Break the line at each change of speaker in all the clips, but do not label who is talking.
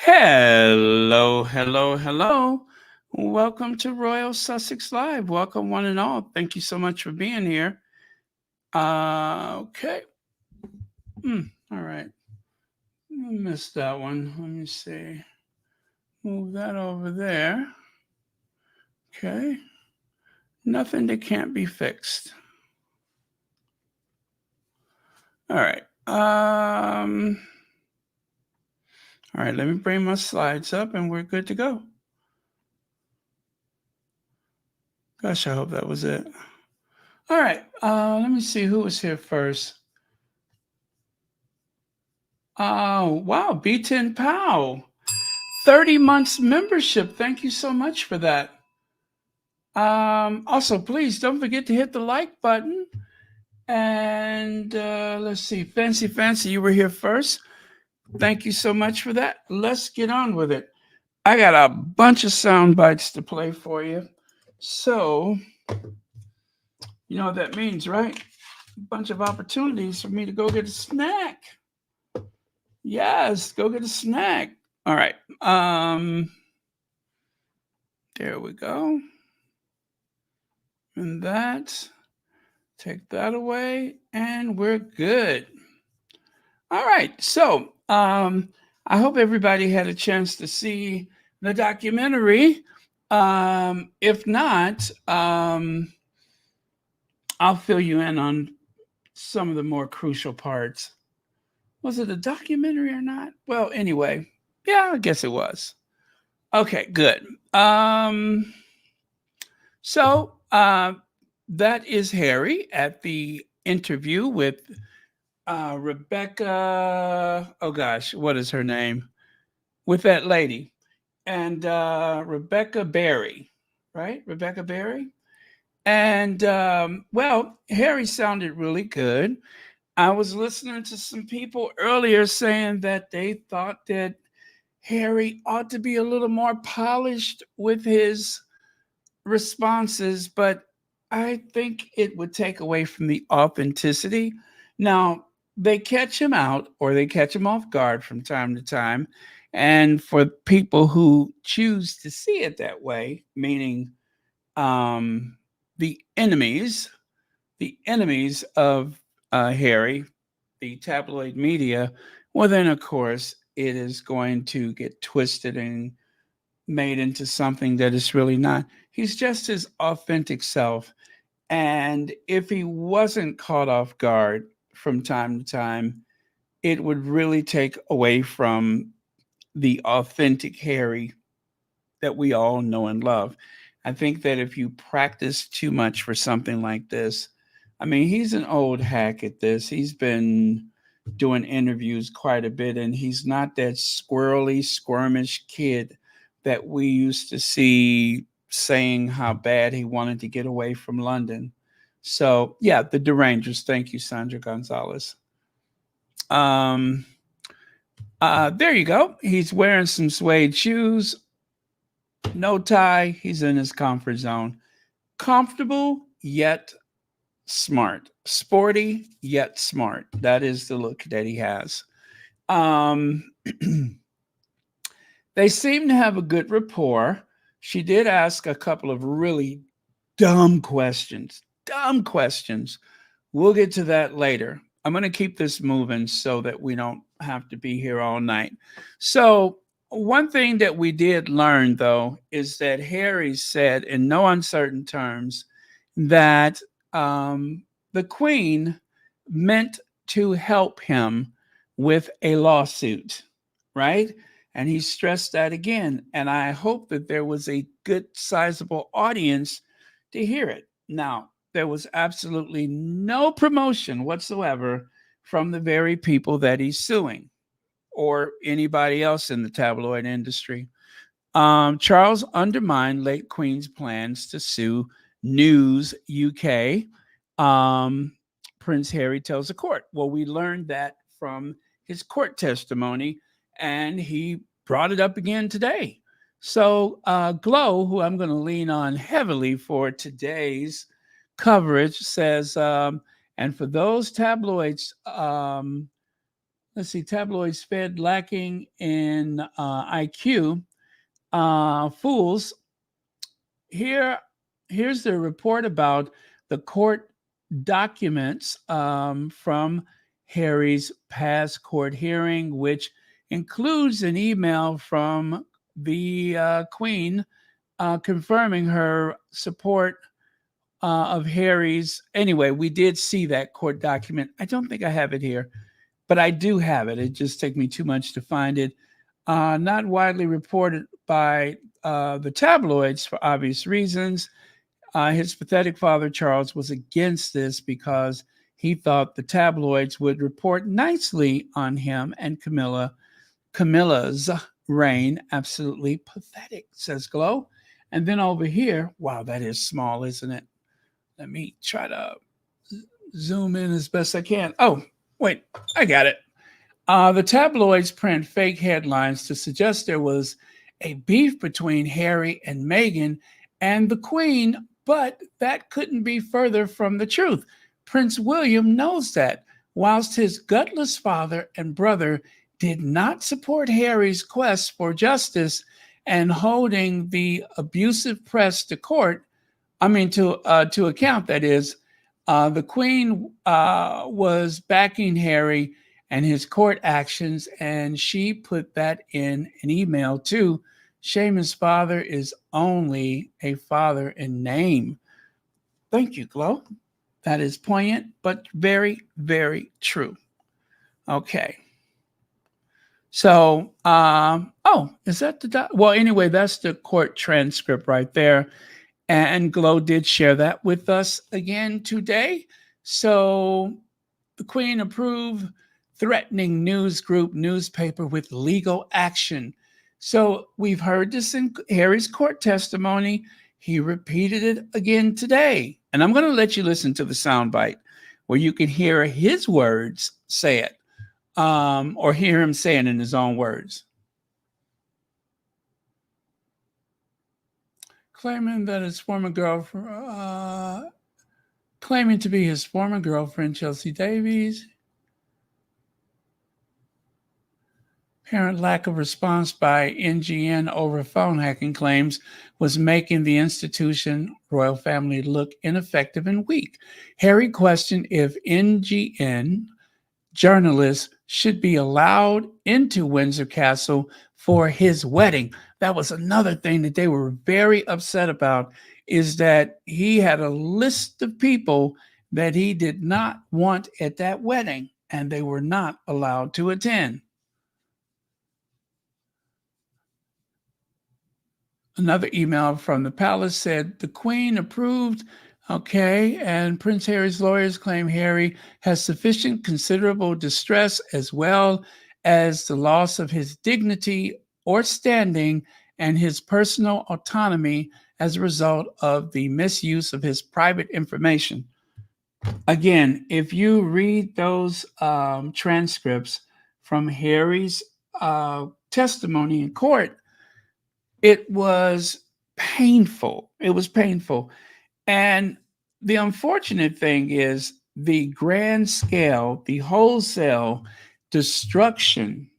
Hello, hello, hello. Welcome to Royal Sussex Live. Welcome, one and all. Thank you so much for being here. Okay. All right. I missed that one. Let me see. Move that over there. Okay. Nothing that can't be fixed. All right. All right. Let me bring my slides up, and we're good to go. Gosh, I hope that was it. All right. Let me see who was here first. Oh, wow. B10 Pow. 30 months membership. Thank you so much for that. Also, please don't forget to hit the like button. And let's see. Fancy, you were here first. Thank you so much for that. Let's get on with it. I got a bunch of sound bites to play for you. So, you know what that means, right? A bunch of opportunities for me to go get a snack. Yes, go get a snack. All right. There we go. And take that away, and we're good. All right. So, I hope everybody had a chance to see the documentary. If not, I'll fill you in on some of the more crucial parts. Was it a documentary or not? Well, anyway, yeah, I guess it was. Okay, good. So that is Harry at the interview with Rebecca. Oh gosh, what is her name? With that lady. And Rebecca Berry, right? Rebecca Berry. And well, Harry sounded really good. I was listening to some people earlier saying that they thought that Harry ought to be a little more polished with his responses, but I think it would take away from the authenticity. Now, they catch him out or they catch him off guard from time to time. And for people who choose to see it that way, meaning um, the enemies, the enemies of Harry, the tabloid media, well, then of course it is going to get twisted and made into something that is really not. He's just his authentic self. And if he wasn't caught off guard from time to time, it would really take away from the authentic Harry that we all know and love. I think that if you practice too much for something like this, I mean, he's an old hack at this. He's been doing interviews quite a bit, and he's not that squirrely, squirmish kid that we used to see saying how bad he wanted to get away from London. So, yeah, the Derangers. Thank you, Sandra Gonzalez. Um, there you go. He's wearing some suede shoes, no tie. He's in his comfort zone. Comfortable yet smart. Sporty yet smart. That is the look that he has. Um, they seem to have a good rapport. She did ask a couple of really dumb questions. Dumb questions. We'll get to that later. I'm going to keep this moving so that we don't have to be here all night. So, one thing that we did learn, though, is that Harry said in no uncertain terms that the Queen meant to help him with a lawsuit, right? And he stressed that again. And I hope that there was a good, sizable audience to hear it. Now, there was absolutely no promotion whatsoever from the very people that he's suing or anybody else in the tabloid industry. Charles undermined late Queen's plans to sue News UK. Um, Prince Harry tells the court. Well, we learned that from his court testimony, and he brought it up again today. So, Glow, who I'm going to lean on heavily for today's coverage, says, and for those tabloids let's see, tabloids fed lacking in IQ. Fools. Here, here's the report about the court documents from Harry's past court hearing, which includes an email from the Queen confirming her support of Harry's. Anyway, we did see that court document. I don't think I have it here, but I do have it. It just took me too much to find it. Not widely reported by the tabloids for obvious reasons. His pathetic father, Charles, was against this because he thought the tabloids would report nicely on him and Camilla's reign. Absolutely pathetic, says Glow. And then over here, wow, that is small, isn't it? Let me try to zoom in as best I can. Oh, wait, I got it. The tabloids print fake headlines to suggest there was a beef between Harry and Meghan and the Queen, but that couldn't be further from the truth. Prince William knows that, whilst his gutless father and brother did not support Harry's quest for justice and holding the abusive press to account, that is, the Queen was backing Harry and his court actions, and she put that in an email too. Seamus's father is only a father in name. Thank you, Glow. That is poignant, but very, very true. Okay. So, is that well, anyway, that's the court transcript right there. And Glow did share that with us again today. So the Queen approved threatening news group newspaper with legal action. So we've heard this in Harry's court testimony. He repeated it again today. And I'm going to let you listen to the soundbite where you can hear his words say it, or hear him say it in his own words. Claiming to be his former girlfriend, Chelsea Davies. Apparent lack of response by NGN over phone hacking claims was making the institution royal family look ineffective and weak. Harry questioned if NGN journalists should be allowed into Windsor Castle for his wedding. That was another thing that they were very upset about, is that he had a list of people that he did not want at that wedding, and they were not allowed to attend. Another email from the palace said the Queen approved. Okay, and Prince Harry's lawyers claim Harry has sufficient considerable distress as well as the loss of his dignity or standing and his personal autonomy as a result of the misuse of his private information. Again, if you read those transcripts from Harry's testimony in court, it was painful. It was painful. And the unfortunate thing is the grand scale, the wholesale destruction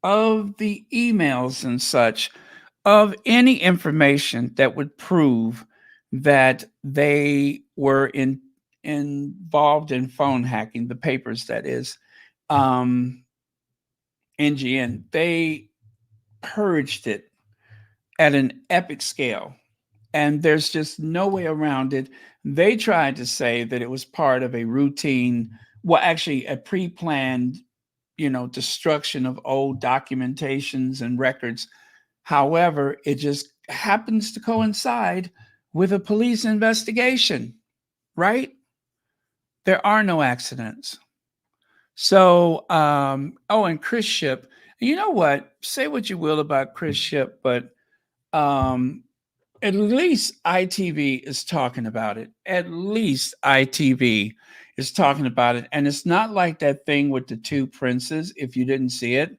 of the emails and such, of any information that would prove that they were involved in phone hacking, the papers, that is, NGN, they purged it at an epic scale. And there's just no way around it. They tried to say that it was part of a routine, well, actually a pre-planned, destruction of old documentations and records. However, it just happens to coincide with a police investigation, right? There are no accidents. So, and Chris Ship, you know what? Say what you will about Chris Ship, but at least ITV is talking about it. At least ITV is talking about it. And it's not like that thing with the two princes. If you didn't see it,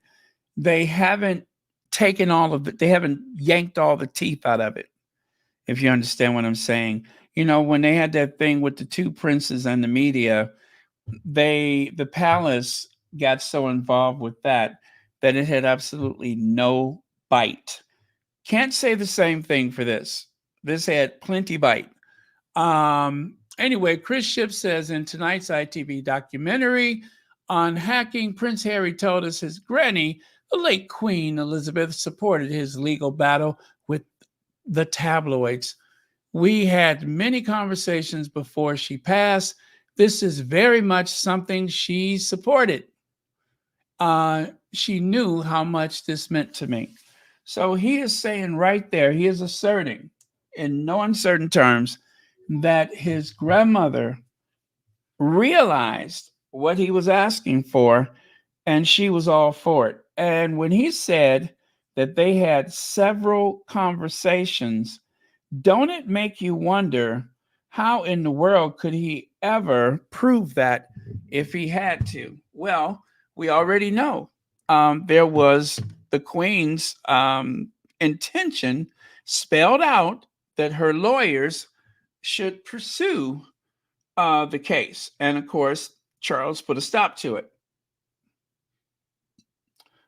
they haven't taken all of it. They haven't yanked all the teeth out of it. If you understand what I'm saying. When they had that thing with the two princes and the media, the palace got so involved with that it had absolutely no bite. Can't say the same thing for this. This had plenty bite. Anyway, Chris Ship says in tonight's ITV documentary on hacking, Prince Harry told us his granny, the late Queen Elizabeth, supported his legal battle with the tabloids. We had many conversations before she passed. This is very much something she supported. She knew how much this meant to me. So he is saying right there, he is asserting in no uncertain terms that his grandmother realized what he was asking for and she was all for it. And when he said that they had several conversations, don't it make you wonder how in the world could he ever prove that if he had to? Well, we already know there was the Queen's intention spelled out that her lawyers should pursue the case. And of course, Charles put a stop to it,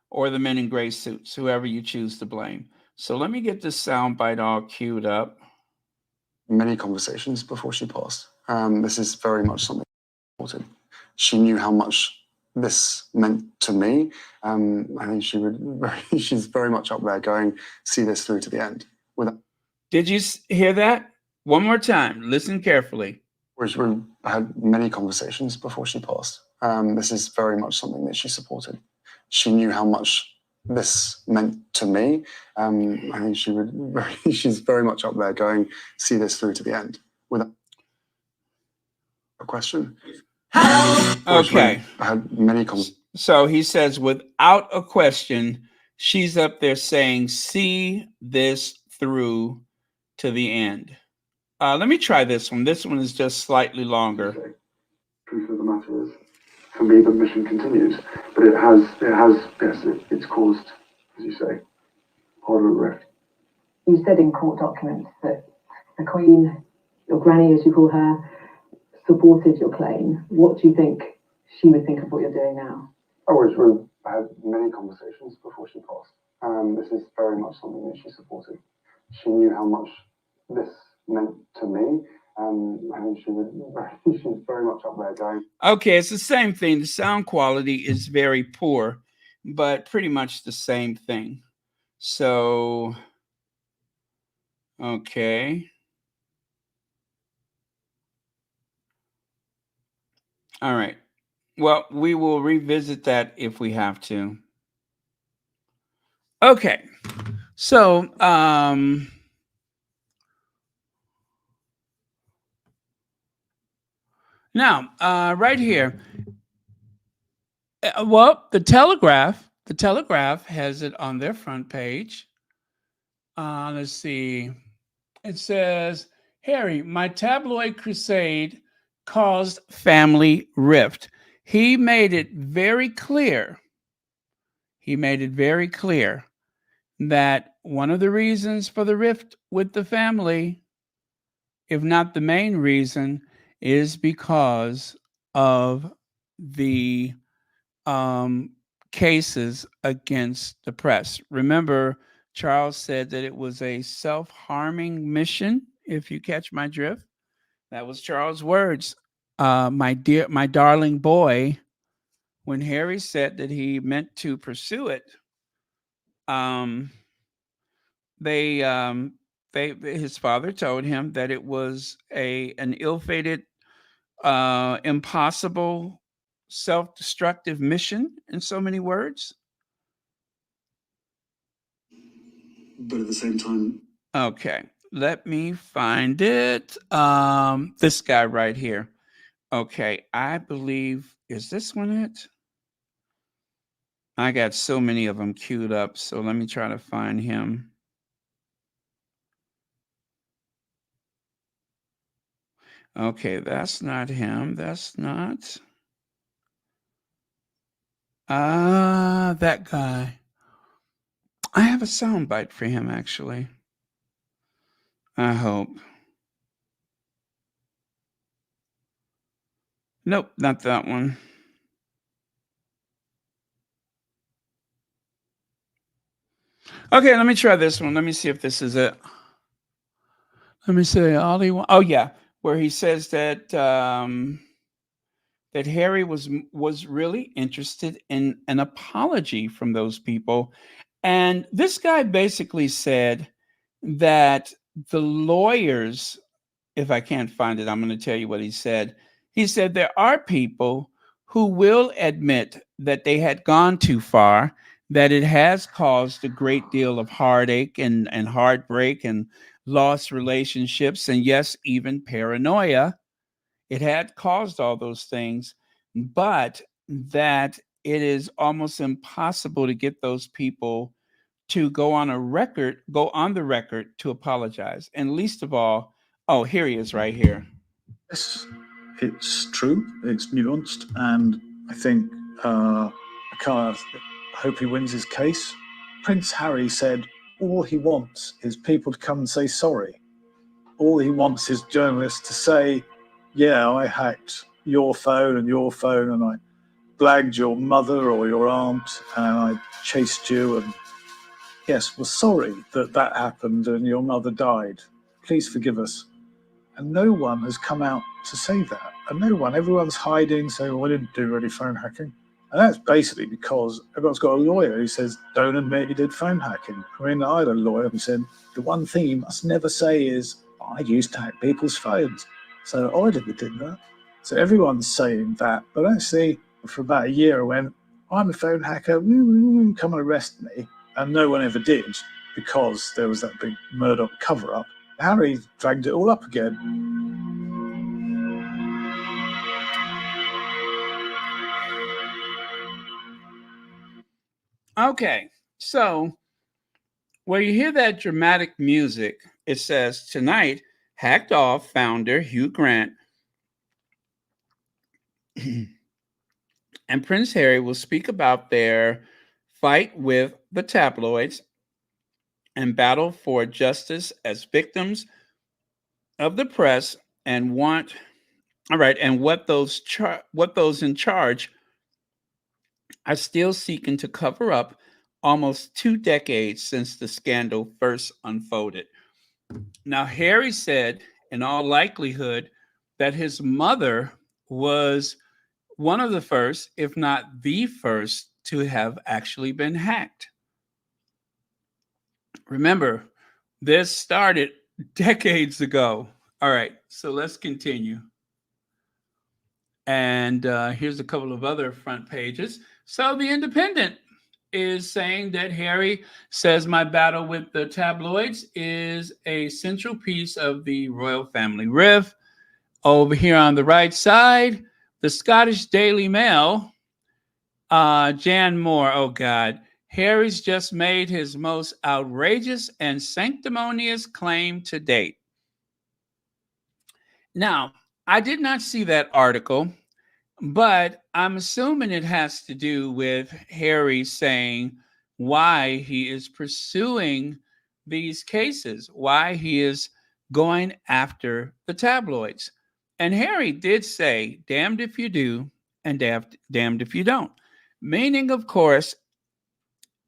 or the men in gray suits, whoever you choose to blame. So let me get this soundbite all queued up.
Many conversations before she passed. This is very much something important. She knew how much this meant to me. I think she's very much up there going, see this through to the end.
Did you hear that? One more time. Listen carefully.
We had many conversations before she passed. This is very much something that she supported. She knew how much this meant to me. I think she's very much up there going, see this through to the end. With a question?
Okay.
I had many conversations.
So he says, without a question, she's up there saying, see this through to the end. Let me try this one. This one is just slightly longer.
Truth of the matter is, for me, the mission continues, but it's caused, as you say, harder rift.
You said in court documents that the Queen, your granny as you call her, supported your claim. What do you think she would think of what you're doing now?
I had many conversations before she passed. This is very much something that she supported. She knew how much this meant to me. I think she's very much up there going.
Okay, it's the same thing. The sound quality is very poor, but pretty much the same thing. So, okay. All right. Well, we will revisit that if we have to. Okay. So, now, right here. Well, the Telegraph has it on their front page. Let's see. It says, Harry, my tabloid crusade caused family rift. He made it very clear. That one of the reasons for the rift with the family, if not the main reason, is because of the cases against the press. Remember, Charles said that it was a self-harming mission, if you catch my drift. That was Charles' words. My darling boy, when Harry said that he meant to pursue it, his father told him that it was an ill-fated, impossible, self-destructive mission, in so many words.
But at the same time,
okay, let me find it. This guy right here. Okay, I believe, is this one it? I got so many of them queued up, so let me try to find him. Okay, that's not him. That's not. That guy. I have a soundbite for him, actually. I hope. Nope, not that one. Okay, let me try this one. Let me see if this is it. Let me say Ollie. Oh yeah, where he says that Harry was really interested in an apology from those people, and this guy basically said that the lawyers, if I can't find it, I'm going to tell you what he said. He said there are people who will admit that they had gone too far, that it has caused a great deal of heartache and heartbreak and lost relationships, and yes, even paranoia. It had caused all those things, but that it is almost impossible to get those people to go on the record to apologize. And least of all, oh, here he is right here.
Yes, it's true. It's nuanced, and I think I can't hope he wins his case. Prince Harry said all he wants is people to come and say sorry. All he wants is journalists to say, "Yeah, I hacked your phone and I blagged your mother or your aunt, and I chased you, and yes, we're sorry that that happened and your mother died. Please forgive us." And no one has come out to say that. And no one, everyone's hiding, saying, well, I didn't do any phone hacking. And that's basically because everyone's got a lawyer who says, don't admit you did phone hacking. I mean, I had a lawyer who said, the one thing you must never say is, I used to hack people's phones. So I never did that. So everyone's saying that. But actually, for about a year, I went, I'm a phone hacker, come and arrest me. And no one ever did because there was that big Murdoch cover-up. Harry dragged it all up again.
Okay, so where you hear that dramatic music, it says tonight, Hacked Off founder Hugh Grant and Prince Harry will speak about their fight with the tabloids and battle for justice as victims of the press and want all right and what those in charge are still seeking to cover up almost 2 decades since the scandal first unfolded. Now, Harry said, in all likelihood, that his mother was one of the first, if not the first, to have actually been hacked. Remember, this started decades ago. All right, so let's continue. And here's a couple of other front pages. So, The Independent is saying that Harry says my battle with the tabloids is a central piece of the royal family rift. Over here on the right side, the Scottish Daily Mail, Jan Moore, oh God, Harry's just made his most outrageous and sanctimonious claim to date. Now, I did not see that article, but I'm assuming it has to do with Harry saying why he is pursuing these cases, why he is going after the tabloids. And Harry did say, damned if you do, and damned if you don't. Meaning, of course,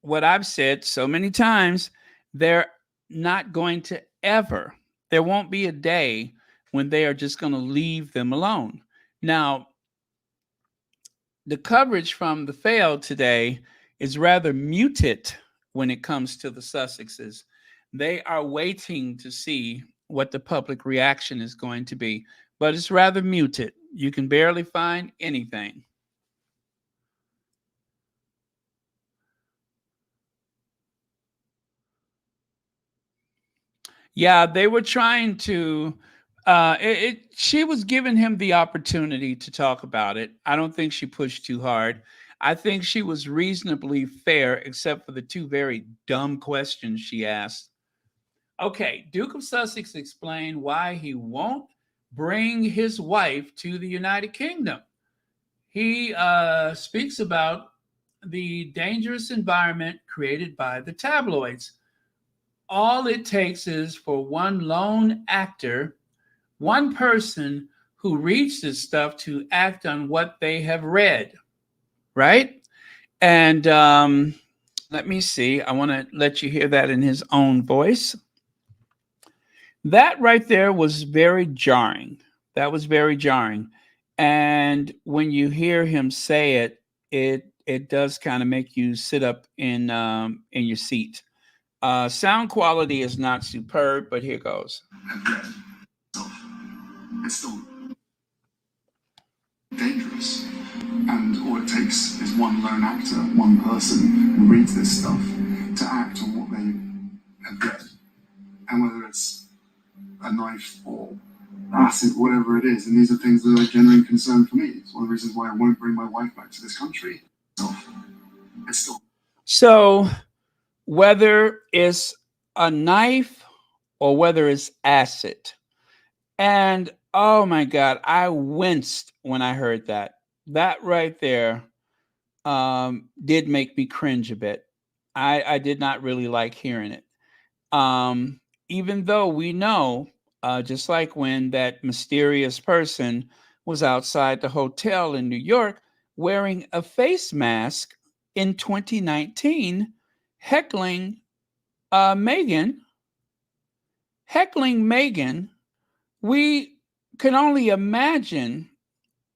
what I've said so many times, they're not going to ever, there won't be a day when they are just going to leave them alone. Now, the coverage from the fail today is rather muted when it comes to the Sussexes. They are waiting to see what the public reaction is going to be, but it's rather muted. You can barely find anything. Yeah, they were trying to. She was giving him the opportunity to talk about it. I don't think she pushed too hard. I think she was reasonably fair, except for the two very dumb questions she asked. Okay, Duke of Sussex explained why he won't bring his wife to the United Kingdom. He speaks about the dangerous environment created by the tabloids. All it takes is for one lone actor, one person who reads this stuff to act on what they have read, right? And Let me see. I want to let you hear that in his own voice. That right there was very jarring. That was very jarring. And when you hear him say it, it does kind of make you sit up in your seat. Sound quality is not superb, but here goes.
It's still dangerous. And all it takes is one lone actor, one person who reads this stuff to act on what they have read. And whether it's a knife or acid, whatever it is, and these are things that are a genuine concern for me. It's one of the reasons why I won't bring my wife back to this country. It's still.
So whether it's a knife or whether it's acid, and oh my God, I winced when I heard that. That right there did make me cringe a bit. I did not really like hearing it. Even though we know, just like when that mysterious person was outside the hotel in New York wearing a face mask in 2019, heckling Megan, we can only imagine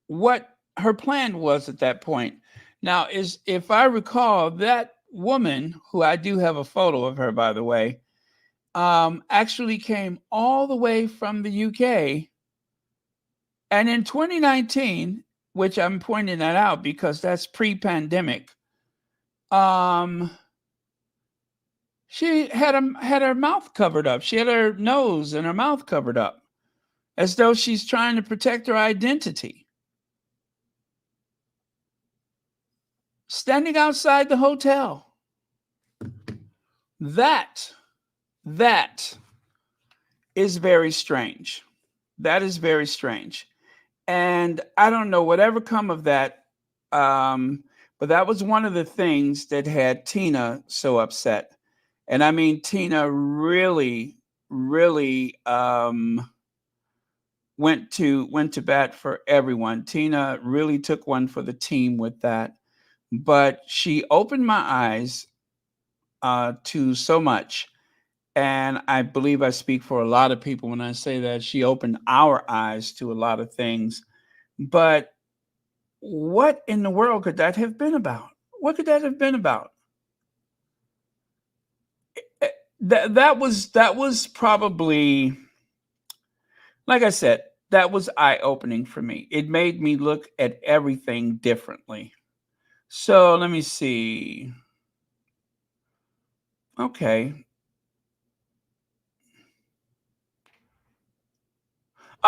what her plan was at that point. Now, if I recall, that woman, who I do have a photo of her, by the way, actually came all the way from the UK. And in 2019, which I'm pointing that out because that's pre-pandemic, she had her mouth covered up. She had her nose and her mouth covered up, as though she's trying to protect her identity. Standing outside the hotel. That is very strange. That is very strange. And I don't know whatever come of that. But that was one of the things that had Tina so upset. And I mean, Tina really went to bat for everyone. Tina really took one for the team with that. But she opened my eyes to so much. And I believe I speak for a lot of people when I say that she opened our eyes to a lot of things. But what in the world could that have been about? What could that have been about? That was probably, like I said, that was eye-opening for me. It made me look at everything differently. So let me see. Okay.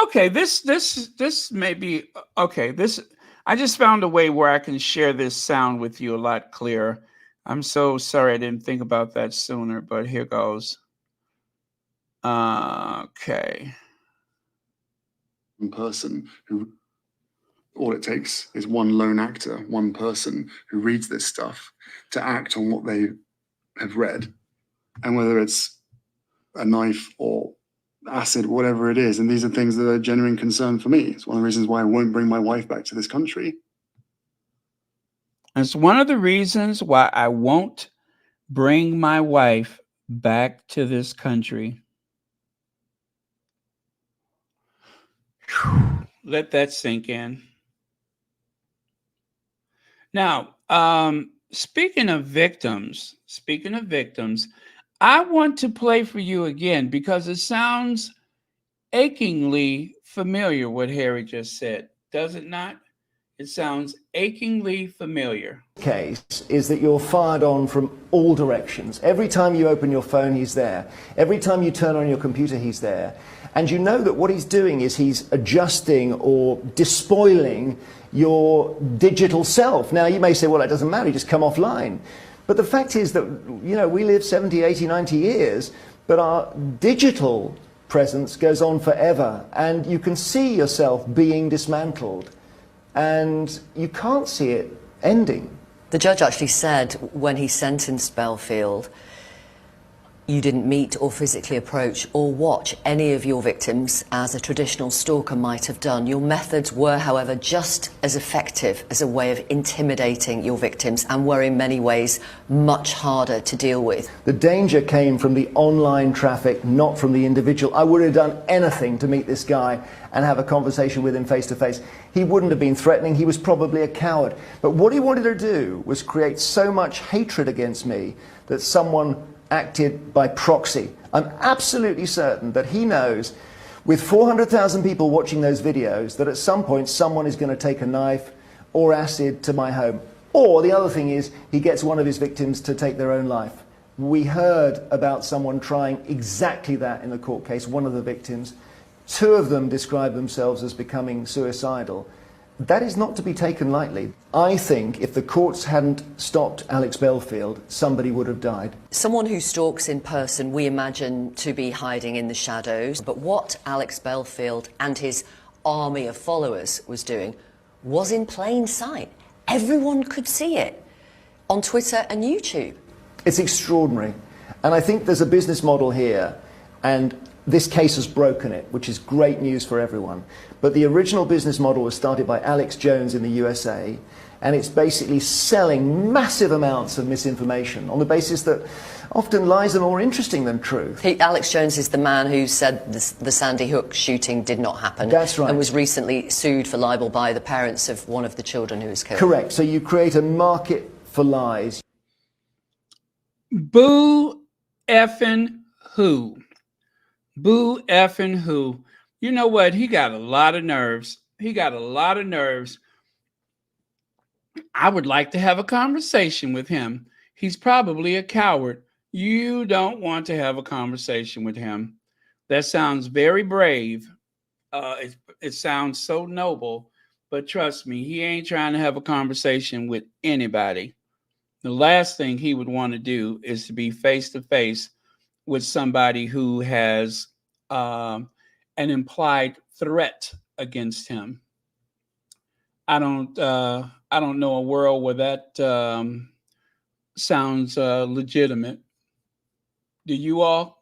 Okay, this may be okay. This, I just found a way where I can share this sound with you a lot clearer. I'm so sorry I didn't think about that sooner, but here goes. Okay.
One person who, all it takes is one lone actor, one person who reads this stuff to act on what they have read. And whether it's a knife or acid, whatever it is, and these are things that are a genuine concern for me. It's one of the reasons why I won't bring my wife back to this country.
It's one of the reasons why I won't bring my wife back to this country. Whew. Let that sink in. Now, speaking of victims, I want to play for you again because it sounds achingly familiar what Harry just said, does it not? It sounds achingly familiar.
Case is that you're fired on from all directions. Every time you open your phone, he's there. Every time you turn on your computer, he's there. And you know that what he's doing is he's adjusting or despoiling your digital self. Now, you may say, well, it doesn't matter, you just come offline. But the fact is that, you know, we live 70, 80, 90 years, but our digital presence goes on forever. And you can see yourself being dismantled. And you can't see it ending.
The judge actually said when he sentenced Belfield, You didn't meet or physically approach or watch any of your victims as a traditional stalker might have done. Your methods were, however, just as effective as a way of intimidating your victims and were in many ways much harder to deal with.
The danger came from the online traffic, not from the individual. I would have done anything to meet this guy and have a conversation with him face to face. He wouldn't have been threatening. He was probably a coward. But what he wanted to do was create so much hatred against me that someone acted by proxy. I'm absolutely certain that he knows, with 400,000 people watching those videos, that at some point someone is going to take a knife or acid to my home. Or the other thing is, he gets one of his victims to take their own life. We heard about someone trying exactly that in the court case, one of the victims. 2 of them described themselves as becoming suicidal. That is not to be taken lightly. I think if the courts hadn't stopped Alex Belfield, somebody would have died.
Someone who stalks in person, we imagine to be hiding in the shadows. But what Alex Belfield and his army of followers was doing was in plain sight. Everyone could see it on Twitter and YouTube.
It's extraordinary. And I think there's a business model here, and this case has broken it, which is great news for everyone. But the original business model was started by Alex Jones in the USA, and it's basically selling massive amounts of misinformation on the basis that often lies are more interesting than truth.
Alex Jones is the man who said the Sandy Hook shooting did not happen.
That's right.
And was recently sued for libel by the parents of one of the children who was killed.
Correct. So you create a market for lies.
Boo effing who? Boo effing who? You know what? He got a lot of nerves. He got a lot of nerves. I would like to have a conversation with him. He's probably a coward. You don't want to have a conversation with him. That sounds very brave. It sounds so noble, but trust me, he ain't trying to have a conversation with anybody. The last thing he would want to do is to be face to face with somebody who has an implied threat against him. I don't know a world where that sounds legitimate. Do you all?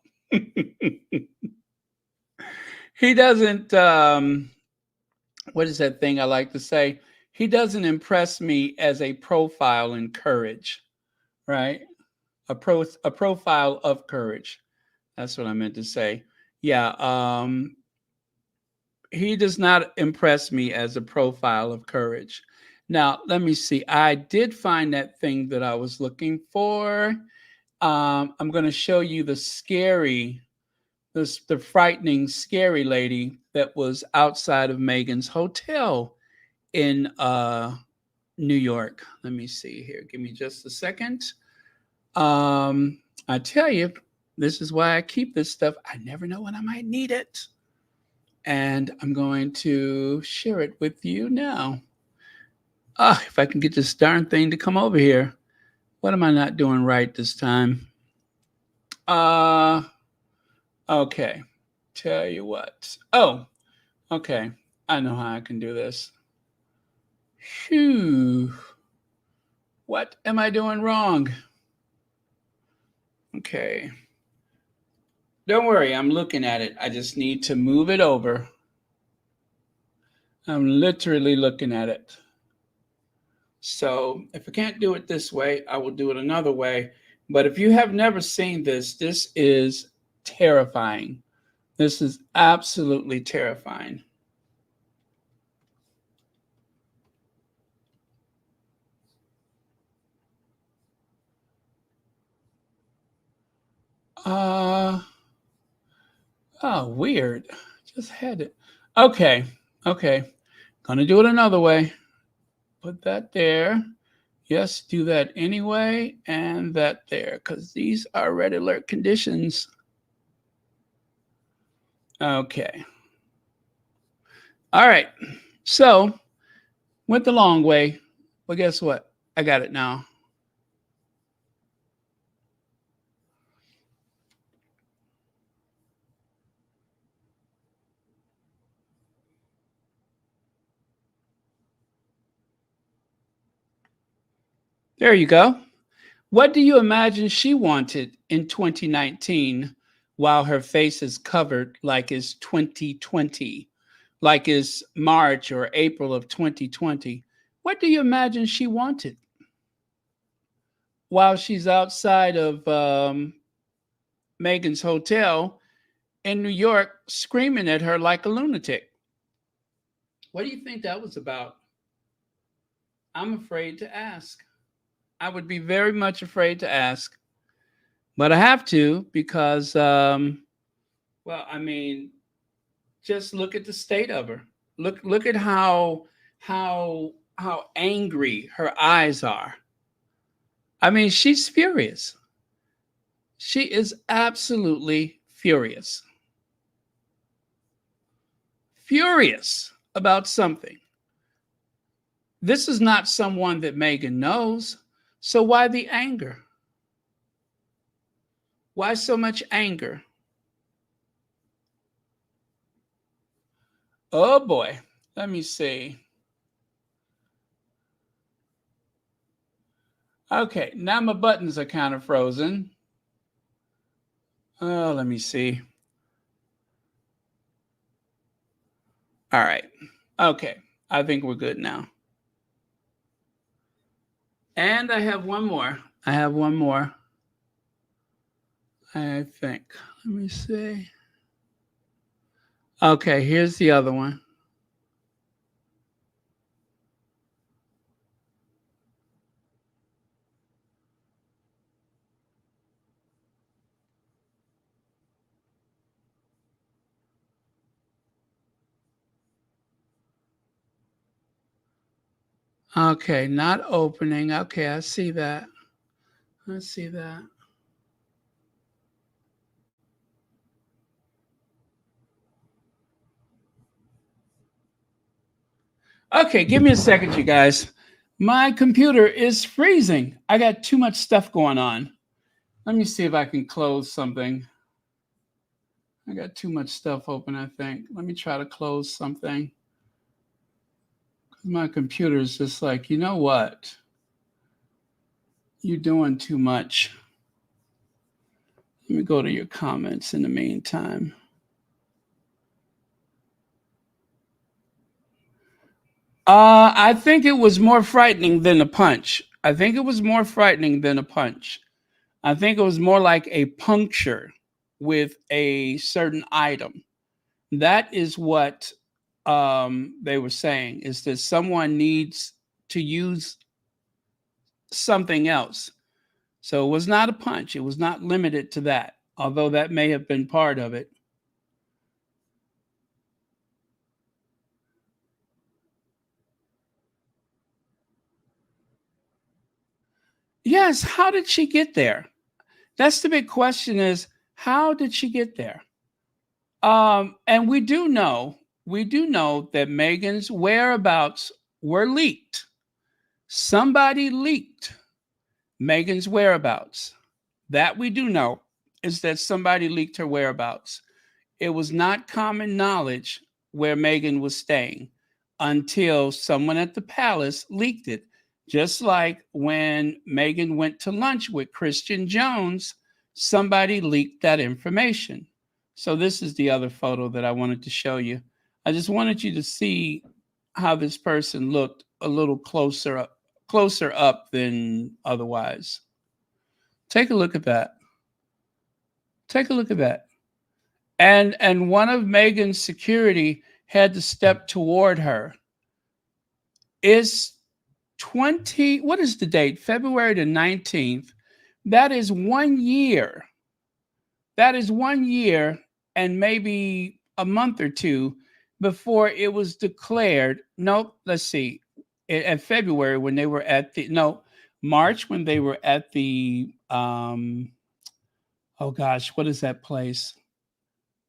He doesn't. What is that thing I like to say? He doesn't impress me as a profile in courage, right? A profile of courage. That's what I meant to say. Yeah. He does not impress me as a profile of courage. Now, let me see. I did find that thing that I was looking for. I'm going to show you the frightening, scary lady that was outside of Megan's hotel in New York. Let me see here. Give me just a second. I tell you, this is why I keep this stuff. I never know when I might need it. And I'm going to share it with you now. If I can get this darn thing to come over here. What am I not doing right this time? Okay. Tell you what. Oh, okay. I know how I can do this. Phew. What am I doing wrong? Okay. Don't worry, I'm looking at it. I just need to move it over. I'm literally looking at it. So if I can't do it this way, I will do it another way. But if you have never seen this, this is terrifying. This is absolutely terrifying. Oh, weird. Just had it. Okay. Gonna do it another way. Put that there. Yes, do that anyway, and that there, because these are red alert conditions. Okay. All right. So, went the long way. Well, guess what? I got it now. There you go. What do you imagine she wanted in 2019 while her face is covered like it's 2020, like it's March or April of 2020? What do you imagine she wanted while she's outside of Megan's hotel in New York screaming at her like a lunatic? What do you think that was about? I'm afraid to ask. I would be very much afraid to ask, but I have to because, well, I mean, just look at the state of her. Look at how angry her eyes are. I mean, she's furious. She is absolutely furious. Furious about something. This is not someone that Megan knows. So why the anger? Why so much anger? Oh boy, let me see. Okay, now my buttons are kind of frozen. Oh, let me see. All right. Okay, I think we're good now. And I have one more. I have one more. I think. Let me see. Okay, here's the other one. Okay, not opening. Okay, I see that. I see that. Okay, give me a second, you guys. My computer is freezing. I got too much stuff going on. Let me see if I can close something. I got too much stuff open, I think. Let me try to close something. My computer is just like, you know what? You're doing too much. Let me go to your comments in the meantime. I think it was more frightening than a punch. I think it was more frightening than a punch. I think it was more like a puncture with a certain item. That is what they were saying, is that someone needs to use something else. So it was not a punch. It was not limited to that, although that may have been part of it. Yes, how did she get there? That's the big question, is how did she get there? And we do know that Megan's whereabouts were leaked. Somebody leaked Megan's whereabouts. That we do know, is that somebody leaked her whereabouts. It was not common knowledge where Megan was staying until someone at the palace leaked it. Just like when Megan went to lunch with Christian Jones, somebody leaked that information. So this is the other photo that I wanted to show you. I just wanted you to see how this person looked a little closer up than otherwise. Take a look at that. Take a look at that. And one of Megan's security had to step toward her. Is 20, what is the date? February the 19th. That is 1 year. That is 1 year and maybe a month or two before it was declared. Nope, let's see. At February when they were at the, no, March when they were at the, oh gosh, what is that place?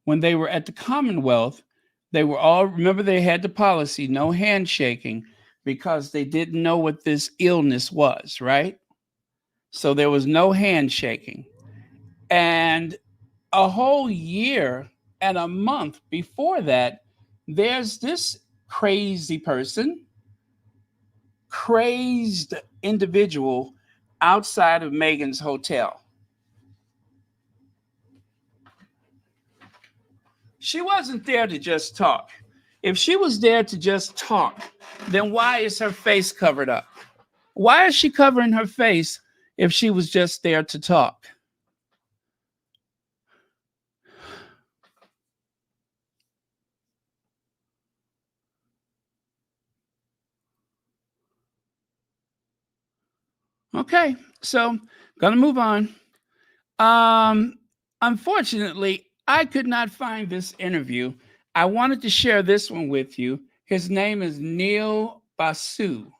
When they were at the Commonwealth, they were all, remember they had the policy, no handshaking, because they didn't know what this illness was, right? So there was no handshaking. And a whole year and a month before that, there's this crazy person, crazed individual outside of Meghan's hotel. She wasn't there to just talk. If she was there to just talk, then why is her face covered up? Why is she covering her face if she was just there to talk? Okay, so gonna move on. Unfortunately, I could not find this interview. I wanted to share this one with you. His name is Neil Basu.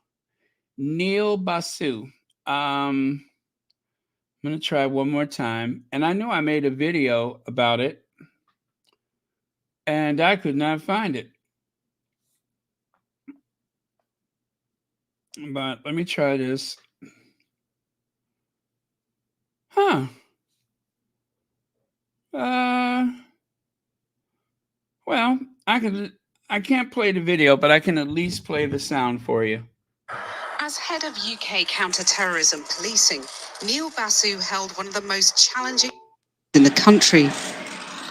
Neil Basu. I'm gonna try one more time. And I know I made a video about it, and I could not find it. But let me try this. Huh. Well, I can't play the video, but I can at least play the sound for you.
As head of UK counter-terrorism policing, Neil Basu held one of the most challenging in the country.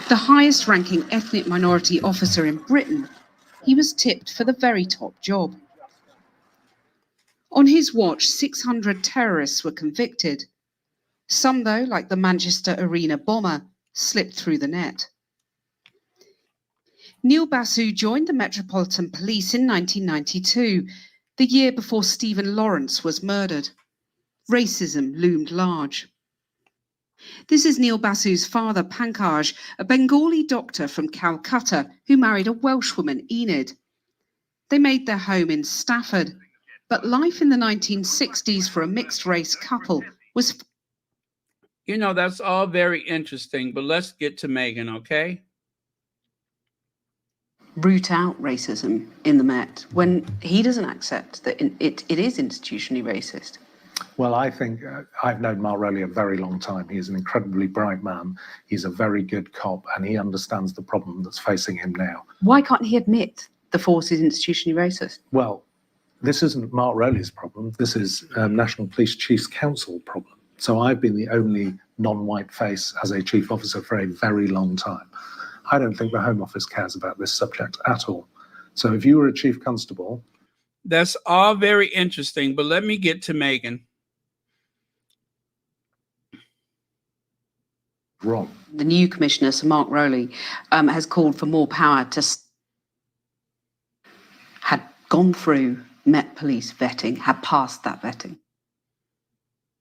The highest-ranking ethnic minority officer in Britain, he was tipped for the very top job. On his watch, 600 terrorists were convicted. Some, though, like the Manchester Arena bomber, slipped through the net. Neil Basu joined the Metropolitan Police in 1992, the year before Stephen Lawrence was murdered. Racism loomed large. This is Neil Basu's father, Pankaj, a Bengali doctor from Calcutta who married a Welsh woman, Enid. They made their home in Stafford, but life in the 1960s for a mixed-race couple was...
You know, that's all very interesting, but let's get to Meghan, okay?
Root out racism in the Met when he doesn't accept that it is institutionally racist?
Well, I think I've known Markle a very long time. He's an incredibly bright man. He's a very good cop, and he understands the problem that's facing him now.
Why can't he admit the force is institutionally racist?
Well, this isn't Markle's problem. This is National Police Chiefs Council problem. So I've been the only non-white face as a chief officer for a very long time. I don't think the Home Office cares about this subject at all. So if you were a chief constable...
That's all very interesting, but let me get to Meghan.
Wrong.
The new commissioner, Sir Mark Rowley, has called for more power to... had gone through Met Police vetting, had passed that vetting.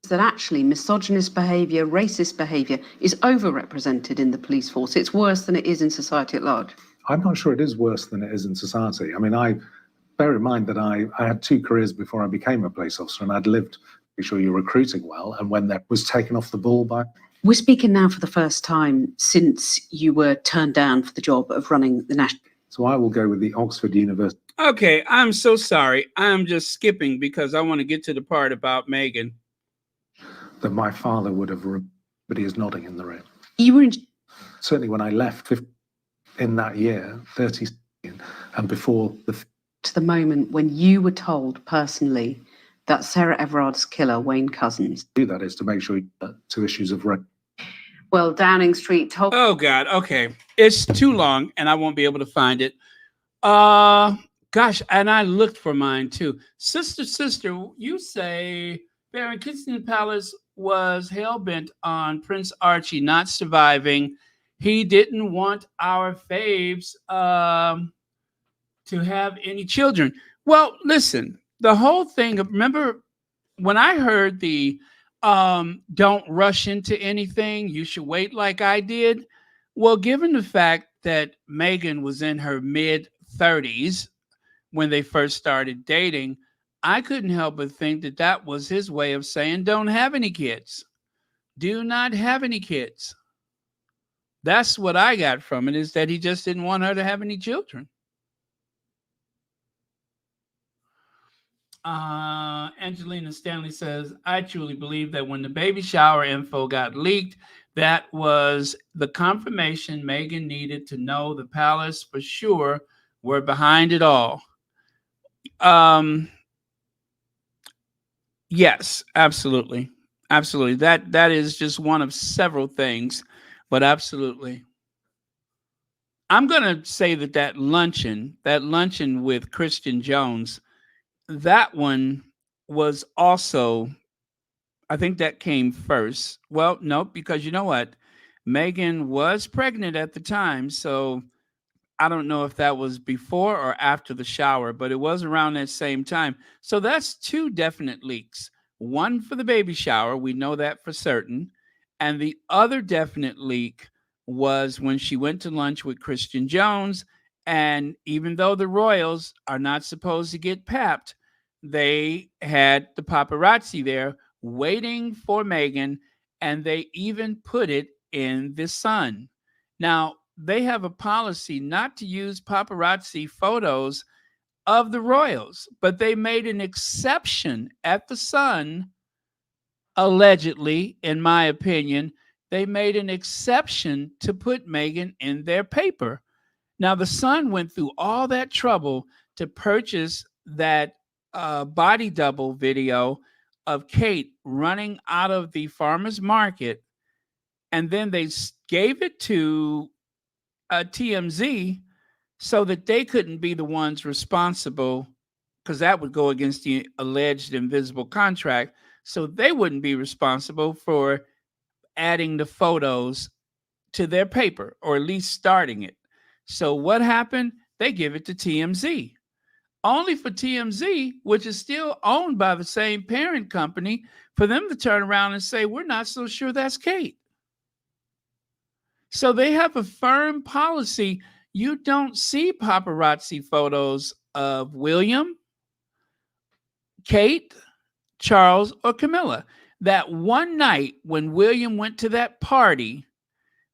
That actually misogynist behaviour, racist behaviour is overrepresented in the police force. It's worse than it is in society at large.
I'm not sure it is worse than it is in society. I mean, bear in mind that I had 2 careers before I became a police officer, and I'd lived, be sure you're recruiting well, and when that was taken off the ball by...
We're speaking now for the first time since you were turned down for the job of running the national...
So I will go with the Oxford University.
Okay, I'm so sorry. I'm just skipping because I want to get to the part about Meghan.
That my father would have, but he is nodding in the room.
You were in...
Certainly when I left in that year, 30, and before the...
To the moment when you were told personally that Sarah Everard's killer, Wayne Couzens...
Do that is to make sure you get to issues of rape.
Well, Downing Street told...
Oh, God, okay. It's too long, and I won't be able to find it. Gosh, and I looked for mine, too. Sister, you say Baron Kensington Palace was hell-bent on Prince Archie not surviving. He didn't want our faves to have any children. Well, listen, the whole thing, remember when I heard the don't rush into anything, you should wait like I did. Well, given the fact that Meghan was in her mid-30s when they first started dating, I couldn't help but think that that was his way of saying, don't have any kids. Do not have any kids. That's what I got from it, is that he just didn't want her to have any children. Angelina Stanley says, I truly believe that when the baby shower info got leaked, that was the confirmation Meghan needed to know the palace for sure were behind it all. Yes, absolutely. Absolutely. That is just one of several things, but absolutely. I'm going to say that luncheon with Christian Jones, that one was also, I think that came first. Well, no, because you know what? Megan was pregnant at the time, so I don't know if that was before or after the shower, but it was around that same time. So that's two definite leaks. One for the baby shower, we know that for certain. And the other definite leak was when she went to lunch with Christian Jones. And even though the royals are not supposed to get papped, they had the paparazzi there waiting for Meghan, and they even put it in the Sun. Now, they have a policy not to use paparazzi photos of the royals, but they made an exception at the Sun, allegedly, in my opinion. They made an exception to put Meghan in their paper. Now, the Sun went through all that trouble to purchase that body double video of Kate running out of the farmer's market, and then they gave it to TMZ so that they couldn't be the ones responsible, because that would go against the alleged invisible contract. So they wouldn't be responsible for adding the photos to their paper, or at least starting it. So what happened? They give it to TMZ. Only for TMZ, which is still owned by the same parent company, for them to turn around and say, we're not so sure that's Kate. So they have a firm policy. You don't see paparazzi photos of William, Kate, Charles, or Camilla. That one night when William went to that party,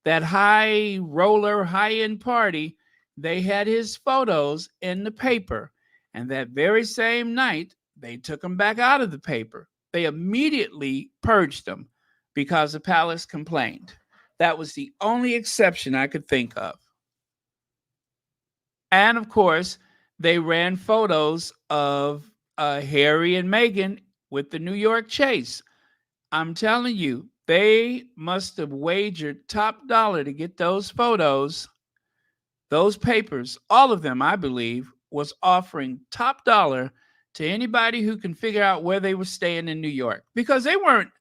that high roller, high end party, they had his photos in the paper. And that very same night, they took them back out of the paper. They immediately purged them because the palace complained. That was the only exception I could think of. And of course, they ran photos of Harry and Meghan with the New York chase. I'm telling you, they must have wagered top dollar to get those photos. Those papers, all of them, I believe, was offering top dollar to anybody who can figure out where they were staying in New York, because they weren't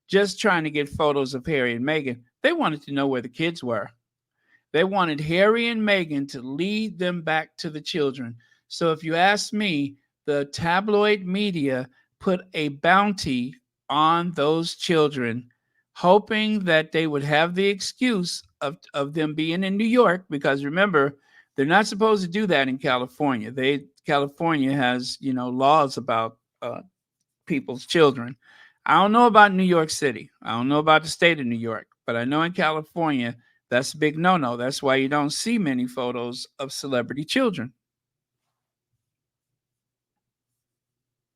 just trying to get photos of Harry and Meghan. They wanted to know where the kids were. They wanted Harry and Meghan to lead them back to the children. So if you ask me, the tabloid media put a bounty on those children, hoping that they would have the excuse of them being in New York, because remember, they're not supposed to do that in California. California has, laws about people's children. I don't know about New York City. I don't know about the state of New York, but I know in California, that's a big no-no. That's why you don't see many photos of celebrity children.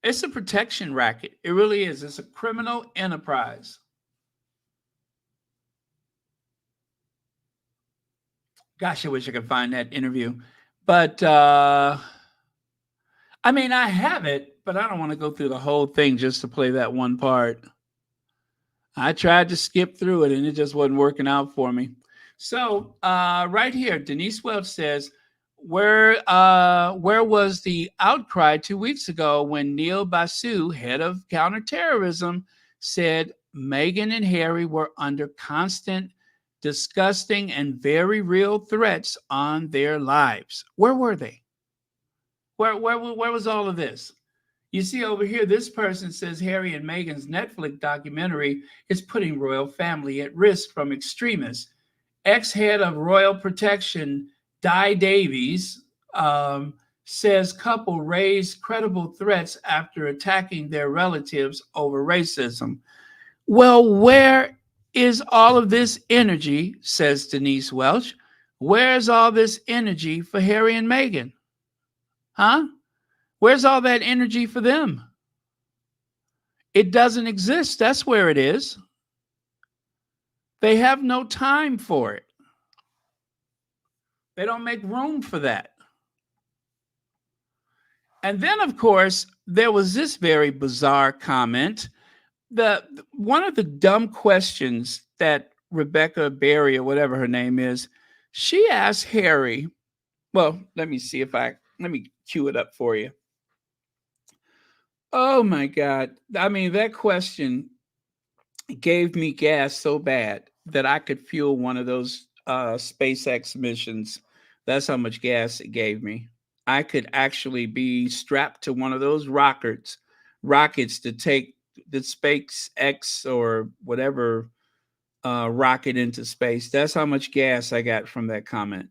It's a protection racket. It really is. It's a criminal enterprise. Gosh, I wish I could find that interview. But, I have it, but I don't want to go through the whole thing just to play that one part. I tried to skip through it, and it just wasn't working out for me. So right here, Denise Welch says, where was the outcry 2 weeks ago when Neil Basu, head of counterterrorism, said Meghan and Harry were under constant, disgusting, and very real threats on their lives? Where were they? Where was all of this? You see over here, this person says Harry and Meghan's Netflix documentary is putting royal family at risk from extremists. Ex-head of Royal Protection, Di Davies, says couple raised credible threats after attacking their relatives over racism. Well, where is all of this energy, says Denise Welch? Where's all this energy for Harry and Meghan? Huh? Where's all that energy for them? It doesn't exist. That's where it is. They have no time for it. They don't make room for that. And then, of course, there was this very bizarre comment one of the dumb questions that Rebecca Berry, or whatever her name is, she asked Harry. Well, let me cue it up for you. Oh my God. I mean, that question gave me gas so bad that I could fuel one of those SpaceX missions. That's how much gas it gave me. I could actually be strapped to one of those rockets to take the SpaceX or whatever rocket into space. That's how much gas I got from that comment.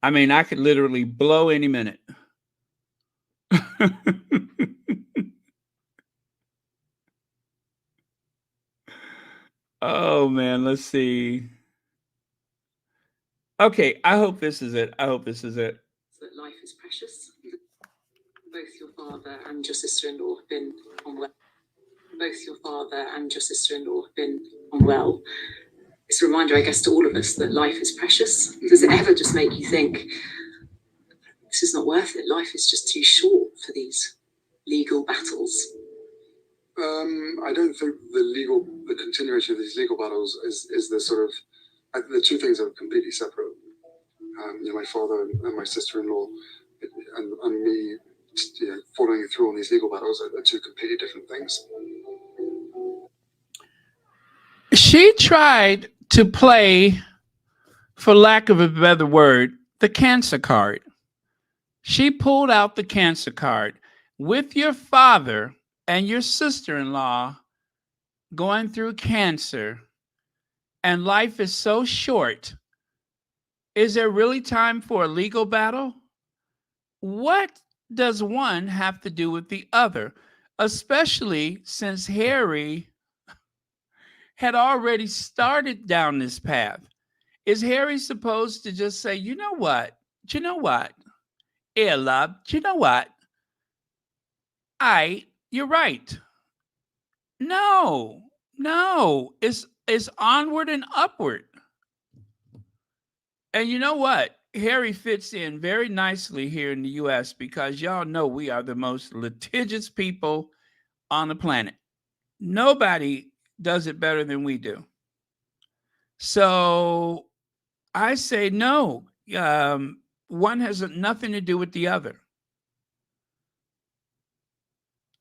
I mean, I could literally blow any minute. Oh man, let's see. Okay, I hope this is it. I hope this is it.
That life is precious. Both your father and your sister-in-law have been unwell. Both your father and your sister-in-law have been unwell. It's a reminder, I guess, to all of us that life is precious. Does it ever just make you think, this is not worth it? Life is just too short for these legal battles.
I don't think the continuation of these legal battles is the sort of, the two things are completely separate. My father and my sister-in-law and me, following through on these legal battles are two completely different things.
She tried to play, for lack of a better word, the cancer card. She pulled out the cancer card. With your father and your sister-in-law going through cancer, and life is so short, is there really time for a legal battle? What does one have to do with the other? Especially since Harry had already started down this path. Is Harry supposed to just say, you know what? Love, you know what? You're right. No, it's onward and upward. And you know what? Harry fits in very nicely here in the US because y'all know we are the most litigious people on the planet. Nobody does it better than we do. So I say no. One has nothing to do with the other.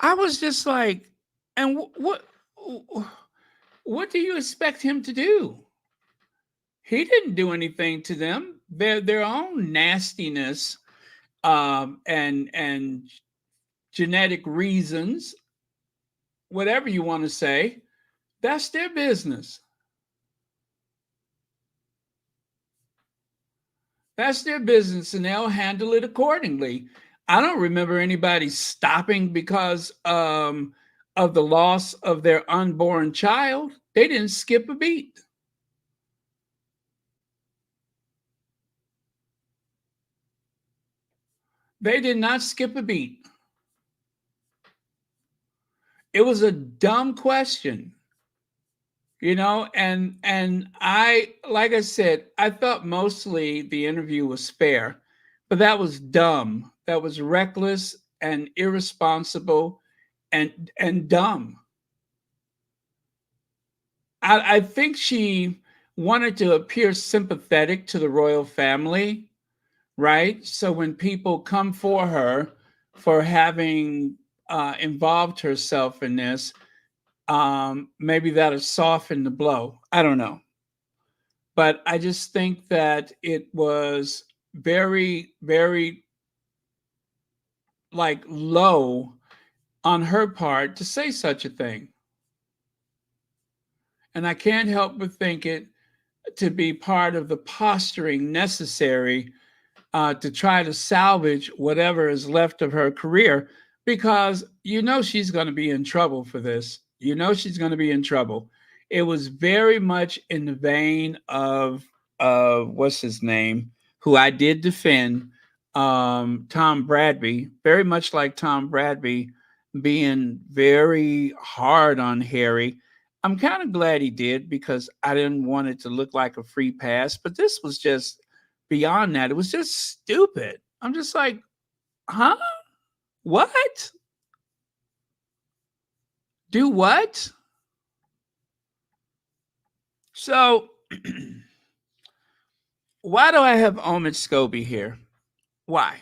I was just like, and what do you expect him to do? He didn't do anything to them. Their own nastiness and genetic reasons, whatever you want to say, that's their business. That's their business, and they'll handle it accordingly. I don't remember anybody stopping because of the loss of their unborn child. They didn't skip a beat. They did not skip a beat. It was a dumb question, and I, like I said, I thought mostly the interview was fair, but that was dumb. That was reckless and irresponsible and dumb. I think she wanted to appear sympathetic to the royal family, right? So when people come for her for having involved herself in this, maybe that'll soften the blow. I don't know. But I just think that it was very, very low on her part to say such a thing. And I can't help but think it to be part of the posturing necessary to try to salvage whatever is left of her career, because she's going to be in trouble for this. She's going to be in trouble. It was very much in the vein of what's his name, who I did defend, Tom Bradby, very much like Tom Bradby being very hard on Harry. I'm kind of glad he did because I didn't want it to look like a free pass, but this was just beyond that. It was just stupid. I'm just like, huh? What? Do what? So, why do I have Omid Scobie here? Why?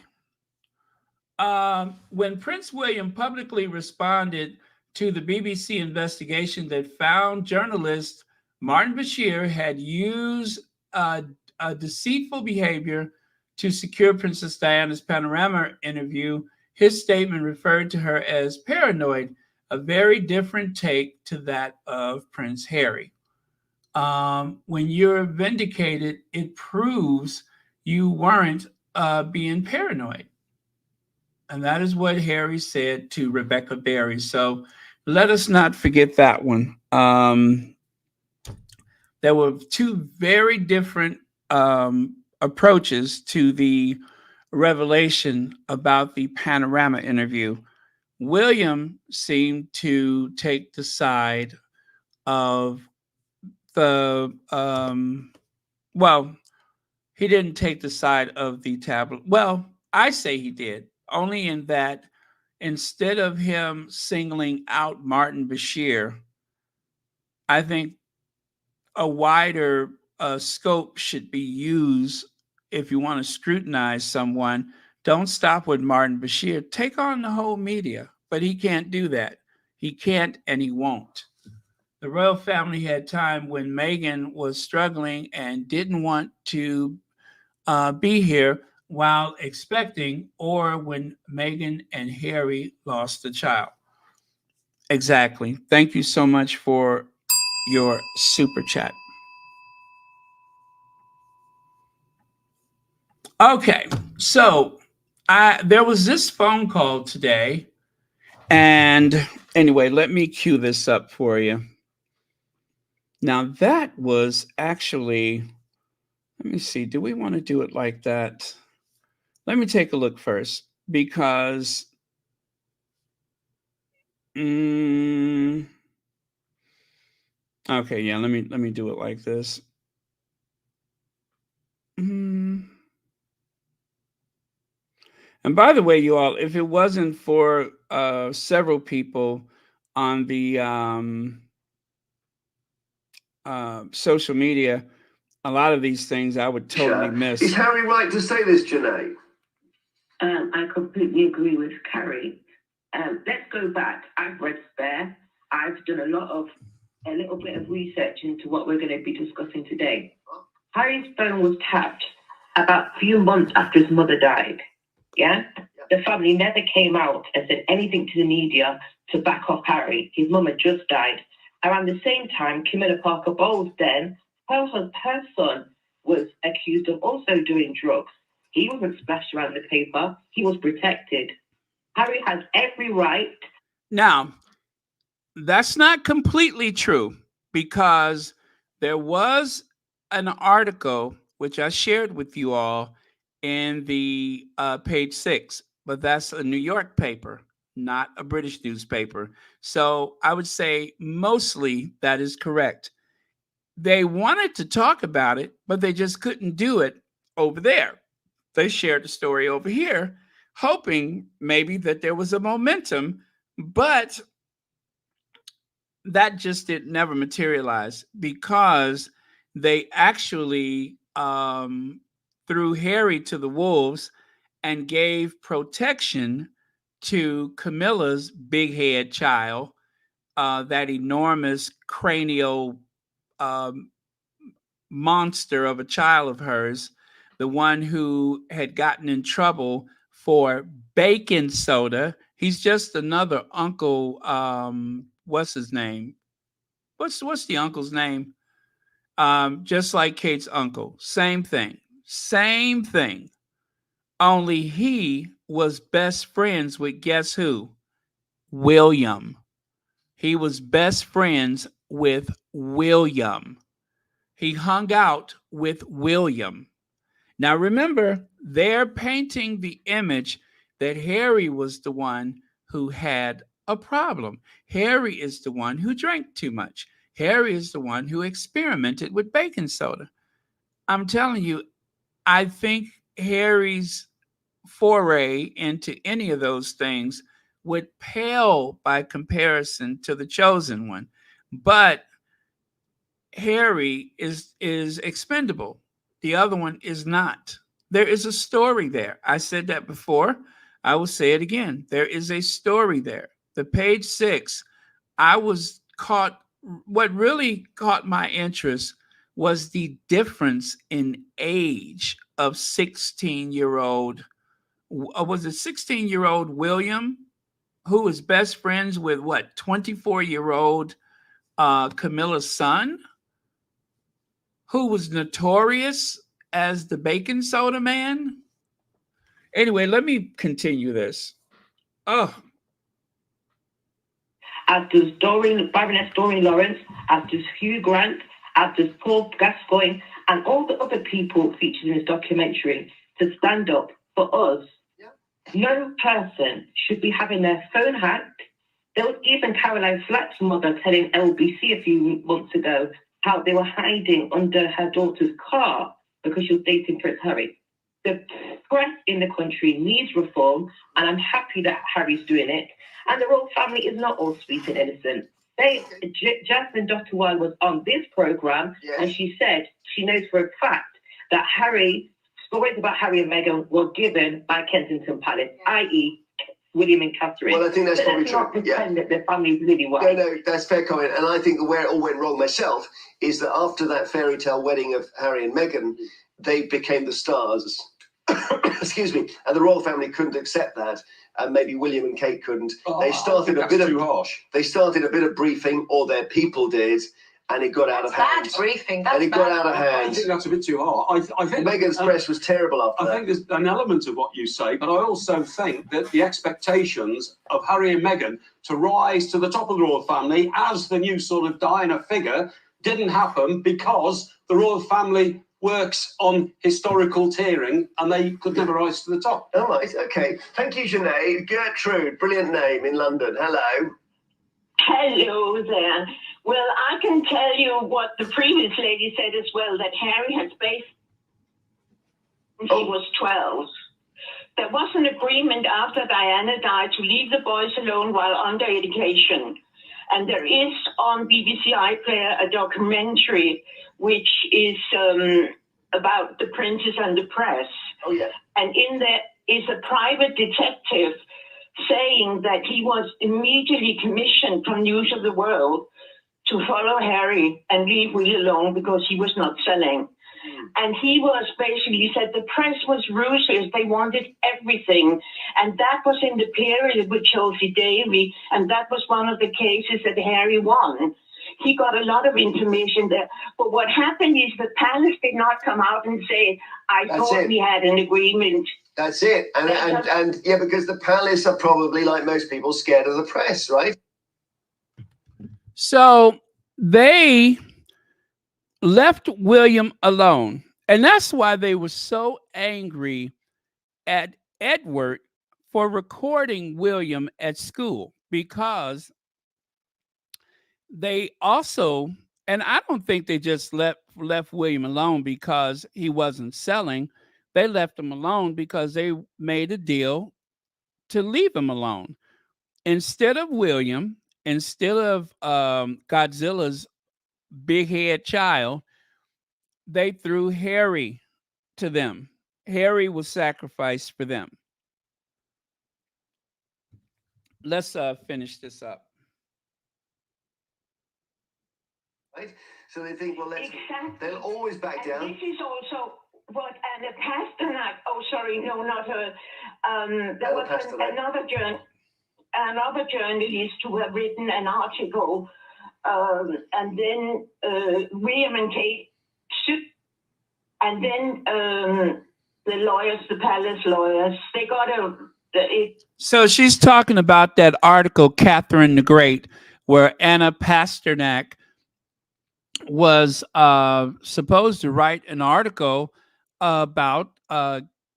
When Prince William publicly responded to the BBC investigation that found journalist Martin Bashir had used a deceitful behavior to secure Princess Diana's Panorama interview, his statement referred to her as paranoid, a very different take to that of Prince Harry. When you're vindicated, it proves you weren't being paranoid. And that is what Harry said to Rebecca Berry. So let us not forget that one. There were two very different approaches to the revelation about the Panorama interview. William seemed to take the side of the, well, he didn't take the side of the tablet. Well, I say he did, only in that instead of him singling out Martin Bashir, I think a wider scope should be used if you want to scrutinize someone. Don't stop with Martin Bashir. Take on the whole media, but he can't do that. He can't and he won't. The royal family had time when Meghan was struggling and didn't want to be here while expecting, or when Meghan and Harry lost a child. Exactly. Thank you so much for your super chat. Okay, so there was this phone call today, and anyway, let me cue this up for you. Now that was actually, let me see, do we want to do it like that? Let me take a look first, because okay, yeah, let me do it like this. And by the way, you all, if it wasn't for several people on the social media, a lot of these things I would totally miss.
Is Harry right to say this, Janae? I completely agree with Carrie. Let's go back. I've read Spare. I've done a little bit of research into what we're going to be discussing today. Harry's phone was tapped about a few months after his mother died. Yeah? The family never came out and said anything to the media to back off Harry. His mum had just died. Around the same time, Camilla Parker Bowles then, her son was accused of also doing drugs. He wasn't splashed around the paper. He was protected. Harry has every right.
Now, that's not completely true, because there was an article which I shared with you all in the page 6, but that's a New York paper, not a British newspaper. So I would say mostly that is correct. They wanted to talk about it, but they just couldn't do it over there. They shared the story over here, hoping maybe that there was a momentum, but that just did never materialize, because they actually threw Harry to the wolves and gave protection to Camilla's big head child, that enormous cranial monster of a child of hers, the one who had gotten in trouble for baking soda. He's just another uncle. What's his name? What's the uncle's name? Just like Kate's uncle. Same thing. Same thing. Only he was best friends with, guess who? William. He was best friends with William. He hung out with William. Now remember, they're painting the image that Harry was the one who had a problem. Harry is the one who drank too much. Harry is the one who experimented with baking soda. I'm telling you, I think Harry's foray into any of those things would pale by comparison to the chosen one. But Harry is expendable. The other one is not. There is a story there. I said that before. I will say it again. There is a story there. The page 6, I was caught. What really caught my interest was the difference in age of 16-year-old. Was it 16-year-old William, who was best friends with what, 24-year-old Camilla's son, who was notorious as the baking soda man? Anyway, let me continue this. Oh,
as does Baroness Doreen Lawrence, as does Hugh Grant, as does Paul Gascoigne, and all the other people featured in this documentary to stand up for us. Yeah. No person should be having their phone hacked. There was even Caroline Flack's mother telling LBC a few months ago how they were hiding under her daughter's car because she was dating Prince Harry. The press in the country needs reform, and I'm happy that Harry's doing it. And the royal family is not all sweet and innocent. Jasmine Dotterwile was on this program, yes, and she said she knows for a fact that stories about Harry and Meghan were given by Kensington Palace, i.e., William and Catherine.
Well, I think that's probably true.
Not pretend that their family's really white.
No, that's fair comment. And I think where it all went wrong myself is that after that fairy tale wedding of Harry and Meghan, they became the stars. Excuse me. And the royal family couldn't accept that. And maybe William and Kate couldn't. They started a bit of too harsh. They started a bit of briefing, or their people did, and it got out of hand.
Bad briefing.
And it got out of hand.
I think that's a bit too hard. I think
Meghan's press was terrible after that.
I think there's an element of what you say, but I also think that the expectations of Harry and Meghan to rise to the top of the royal family as the new sort of Diana figure didn't happen because the royal family works on historical tiering and they could never rise to the top.
All right, okay. Thank you, Sinead. Gertrude, brilliant name in London. Hello.
Hello there. Well, I can tell you what the previous lady said as well, that Harry had space when he was 12. There was an agreement after Diana died to leave the boys alone while under education. And there is on BBC iPlayer a documentary which is about the princess and the press.
Oh, yeah.
And in there is a private detective saying that he was immediately commissioned from News of the World to follow Harry and leave Will alone because he was not selling. And he was basically said the press was ruthless. They wanted everything. And that was in the period with Chelsea Davy. And that was one of the cases that Harry won. He got a lot of information there. But what happened is the palace did not come out and say, thought we had an agreement.
That's it. And yeah, because the palace are probably, like most people, scared of the press, right?
So they left William alone. And that's why they were so angry at Edward for recording William at school, because they also, and I don't think they just left William alone because he wasn't selling. They left him alone because they made a deal to leave him alone. Instead of William, instead of Godzilla's big head child, they threw Harry to them. Harry was sacrificed for them. Let's finish this up.
Right? So they think, well,
Exactly.
They'll always back down.
This is also what Anna Pasternak, there was another journalist who had written an article, and then William and Kate, and then the lawyers, the palace lawyers, they got
So she's talking about that article, Catherine the Great, where Anna Pasternak was supposed to write an article about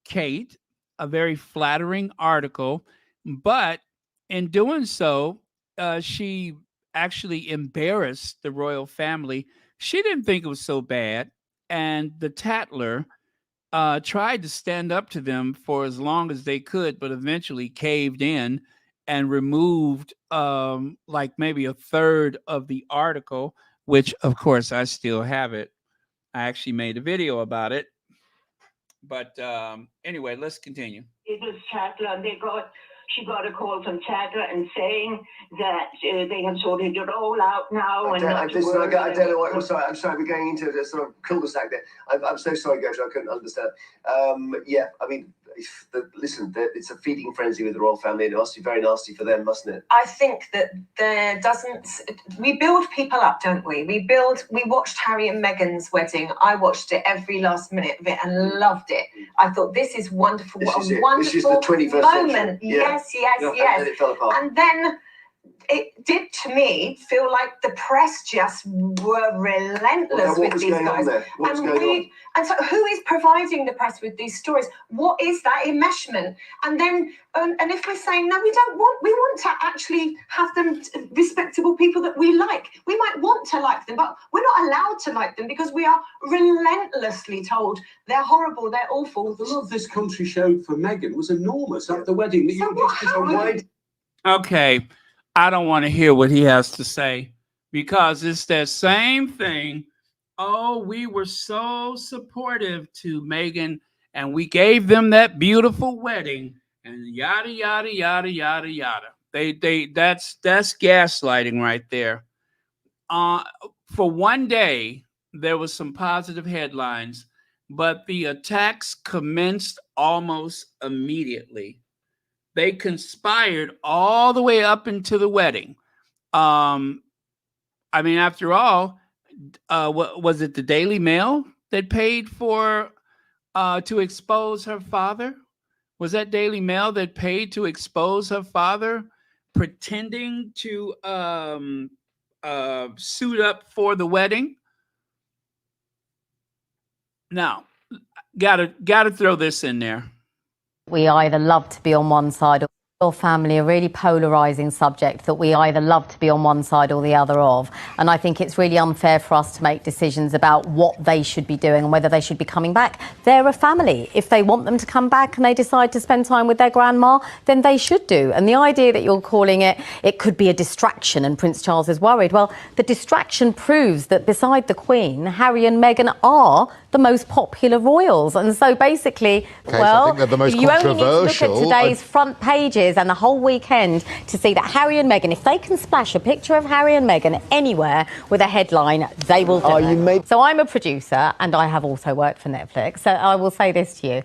Kate, a very flattering article, but in doing so, she actually embarrassed the royal family. She didn't think it was so bad, and the Tatler tried to stand up to them for as long as they could, but eventually caved in and removed like maybe a third of the article, which of course I still have it. I actually made a video about it. But anyway, let's continue.
It was Chatler, and she got a call from Chatler and saying that they have sorted it all out now.
I don't know what. I'm sorry. We're going into a sort of cul-de-sac there. I'm so sorry, Gosha. I couldn't understand. Yeah, I mean, listen, it's a feeding frenzy with the royal family, and it must be very nasty for them, mustn't it?
I think that we build people up, don't we? We watched Harry and Meghan's wedding. I watched it every last minute of it and loved it. I thought, this is wonderful.
This
what
is
a
it.
wonderful
This is the 21st
moment.
Century. Yeah.
Yes.
And then it fell apart.
And then it did, to me, feel like the press just were relentless with these guys. And so who is providing the press with these stories? What is that enmeshment? And then, and if we're saying, no, we want to actually have them respectable people that we like. We might want to like them, but we're not allowed to like them because we are relentlessly told they're horrible, they're awful.
The love this country showed for Meghan was enormous at the wedding.
Okay, I don't want to hear what he has to say because it's that same thing. Oh, we were so supportive to Meghan and we gave them that beautiful wedding and yada, yada, yada, yada, yada. That's gaslighting right there. For one day, there was some positive headlines, but the attacks commenced almost immediately. They conspired all the way up into the wedding. I mean, after all, what was it? The Daily Mail that paid for to expose her father? Was that Daily Mail that paid to expose her father, pretending to suit up for the wedding? Now, gotta throw this in there.
We either love to be on one side or your family, a really polarizing subject that we either love to be on one side or the other of. And I think it's really unfair for us to make decisions about what they should be doing and whether they should be coming back. They're a family. If they want them to come back and they decide to spend time with their grandma, then they should do. And the idea that you're calling it could be a distraction and Prince Charles is worried. Well, the distraction proves that beside the Queen, Harry and Meghan are the most popular royals. And so basically,
I think they're the most
you only need to look at
controversial.
today's front pages and the whole weekend to see that Harry and Meghan, if they can splash a picture of Harry and Meghan anywhere with a headline, they will do it. So I'm a producer and I have also worked for Netflix. So I will say this to you.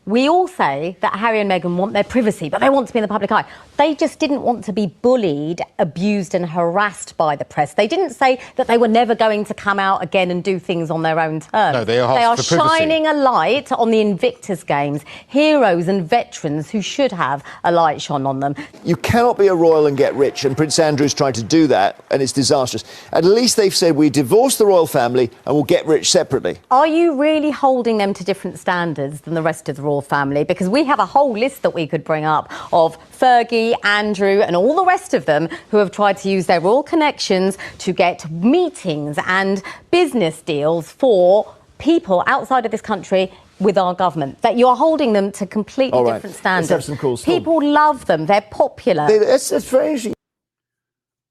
We all say that Harry and Meghan want their privacy, but they want to be in the public eye. They just didn't want to be bullied, abused and harassed by the press. They didn't say that they were never going to come out again and do things on their own terms.
No, they are
shining a light on the Invictus Games, heroes and veterans who should have a light shone on them.
You cannot be a royal and get rich, and Prince Andrew's tried to do that, and it's disastrous. At least they've said we divorce the royal family and we'll get rich separately.
Are you really holding them to different standards than the rest of the royal family? Because we have a whole list that we could bring up of Fergie, Andrew and all the rest of them who have tried to use their royal connections to get meetings and business deals for people outside of this country with our government. That you're holding them to completely different standards.
Let's have some calls.
People love them. They're popular.
That's strange.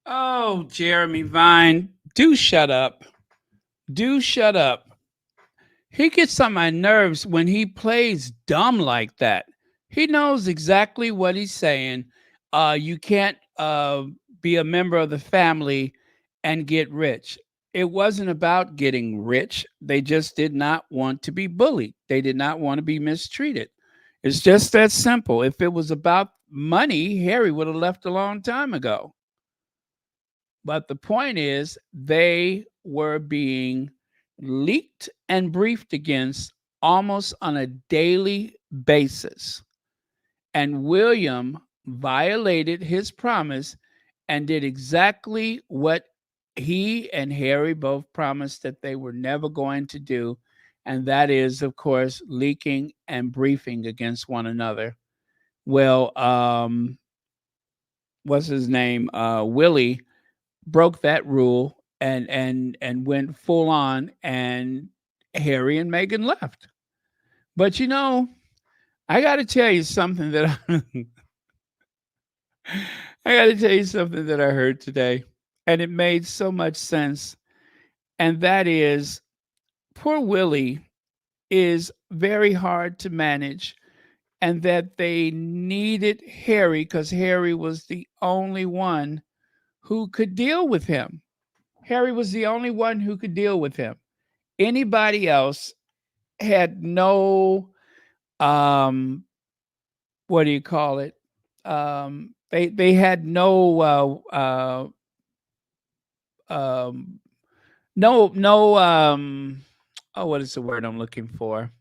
Oh, Jeremy Vine, do shut up. Do shut up. He gets on my nerves when he plays dumb like that. He knows exactly what he's saying. You can't be a member of the family and get rich. It wasn't about getting rich. They just did not want to be bullied. They did not want to be mistreated. It's just that simple. If it was about money, Harry would have left a long time ago. But the point is, they were being leaked and briefed against almost on a daily basis. And William violated his promise and did exactly what he and Harry both promised that they were never going to do. And that is, of course, leaking and briefing against one another. Well, what's his name? Willie broke that rule and went full on, and Harry and Meghan left. But you know, I got to tell you something that I got to tell you something that I heard today, and it made so much sense. And that is, poor Willie is very hard to manage, and that they needed Harry because Harry was the only one who could deal with him. Harry was the only one who could deal with him. Anybody else had no, um what do you call it, they had no, um no, oh, what is the word I'm looking for?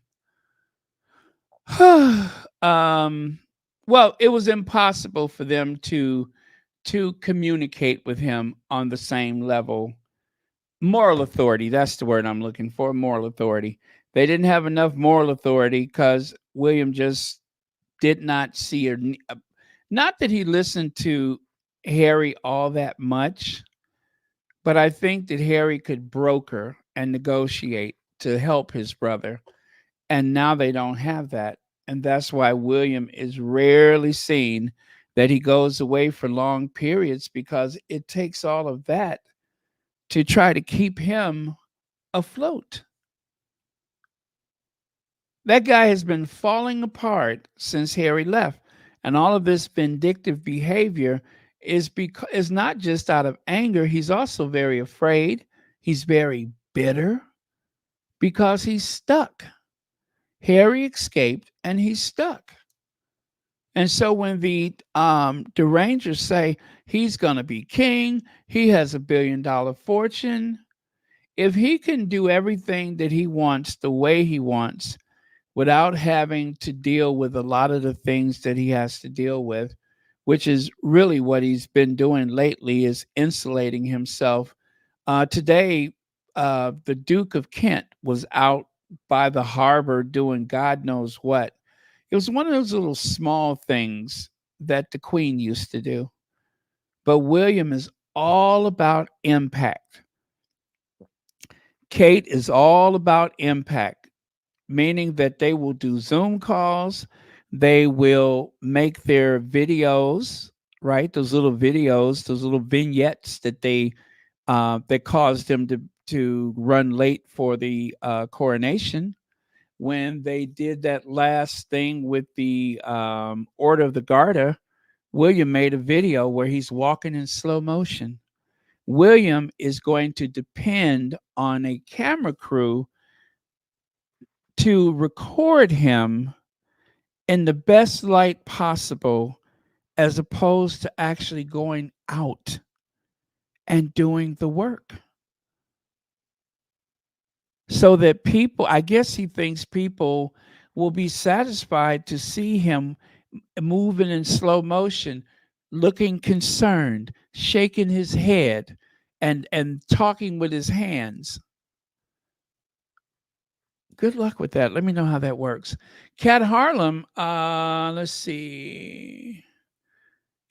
um well, it was impossible for them to communicate with him on the same level. Moral authority, that's the word I'm looking for. Moral authority. They didn't have enough moral authority because William just did not see or not that he listened to Harry all that much, but I think that Harry could broker and negotiate to help his brother. And now they don't have that. And that's why William is rarely seen that he goes away for long periods, because it takes all of that to try to keep him afloat. That guy has been falling apart since Harry left. And all of this vindictive behavior is not just out of anger, he's also very afraid. He's very bitter because he's stuck. Harry escaped and he's stuck. And so when the Rangers say he's going to be king, he has $1 billion fortune. If he can do everything that he wants the way he wants, without having to deal with a lot of the things that he has to deal with, which is really what he's been doing lately, is insulating himself. Today, the Duke of Kent was out by the harbor doing God knows what. It was one of those little small things that the Queen used to do. But William is all about impact. Kate is all about impact, meaning that they will do Zoom calls, they will make their videos, right? Those little videos, those little vignettes that caused them to run late for the coronation. When they did that last thing with the Order of the Garter, William made a video where he's walking in slow motion. William is going to depend on a camera crew to record him in the best light possible, as opposed to actually going out and doing the work. So that people, I guess he thinks people will be satisfied to see him moving in slow motion, looking concerned, shaking his head, and talking with his hands. Good luck with that. Let me know how that works. Cat Harlem, let's see.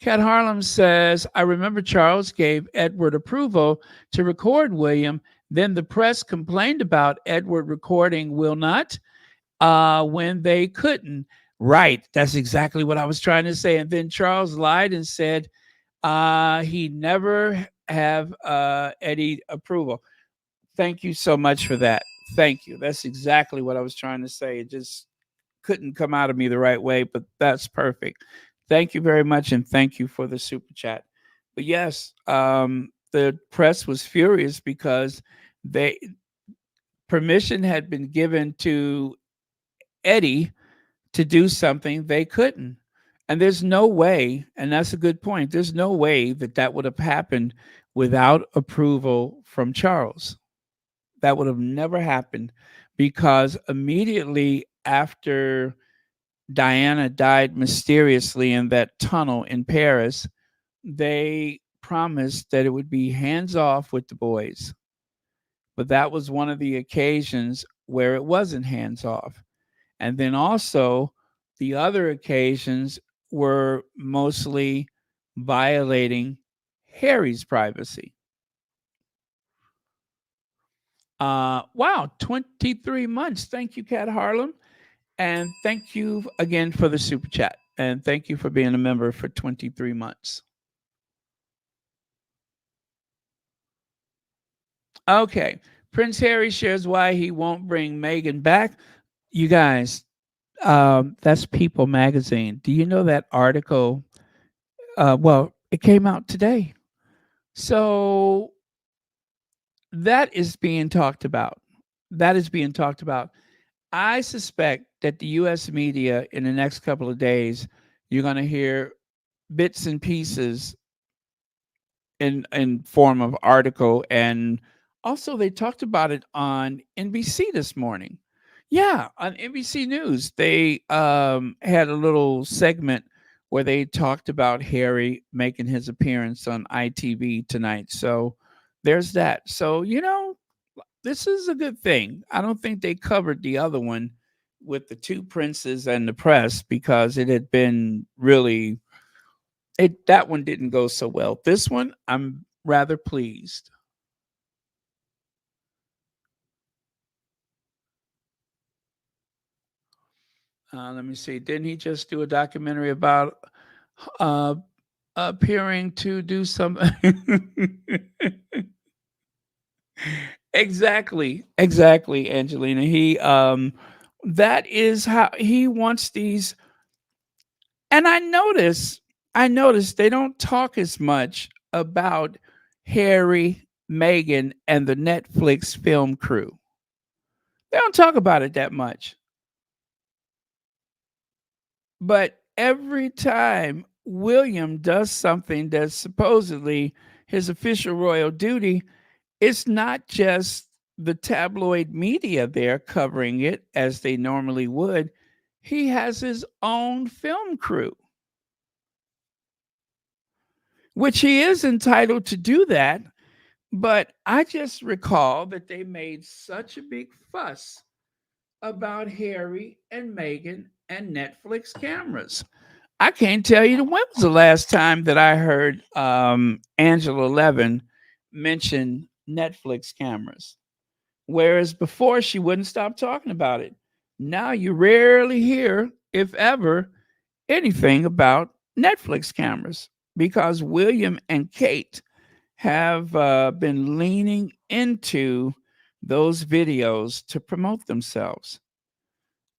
Cat Harlem says, I remember Charles gave Edward approval to record William. Then the press complained about Edward recording Will not when they couldn't. Right. That's exactly what I was trying to say. And then Charles lied and said he never have Eddie approval. Thank you so much for that. Thank you. That's exactly what I was trying to say. It just couldn't come out of me the right way, but that's perfect. Thank you very much, and thank you for the super chat. But yes, the press was furious because they permission had been given to Eddie to do something they couldn't. And there's no way, and that's a good point, there's no way that that would have happened without approval from Charles. That would have never happened, because immediately after Diana died mysteriously in that tunnel in Paris, they promised that it would be hands off with the boys. But that was one of the occasions where it wasn't hands off. And then also, the other occasions were mostly violating Harry's privacy. Wow, 23 months. Thank you, Cat Harlem. And thank you again for the super chat. And thank you for being a member for 23 months. Okay. Prince Harry shares why he won't bring Meghan back. You guys, that's People magazine. Do you know that article? Well, it came out today. So that is being talked about. That is being talked about. I suspect that the US media in the next couple of days, you're going to hear bits and pieces in form of article, and also they talked about it on NBC this morning. Yeah, on NBC News, they had a little segment where they talked about Harry making his appearance on ITV tonight. So there's that. So, this is a good thing. I don't think they covered the other one with the two princes and the press because it had been really that one didn't go so well. This one, I'm rather pleased. Let me see. Didn't he just do a documentary about uh, appearing to do something? Exactly, Angelina. He that is how he wants these. And I notice they don't talk as much about Harry, Meghan, and the Netflix film crew. They don't talk about it that much. But every time William does something that's supposedly his official royal duty, it's not just the tabloid media there covering it as they normally would. He has his own film crew, which he is entitled to do that. But I just recall that they made such a big fuss about Harry and Meghan and Netflix cameras. I can't tell you when was the last time that I heard Angela Levin mention Netflix cameras. Whereas before she wouldn't stop talking about it. Now you rarely hear, if ever, anything about Netflix cameras because William and Kate have been leaning into those videos to promote themselves.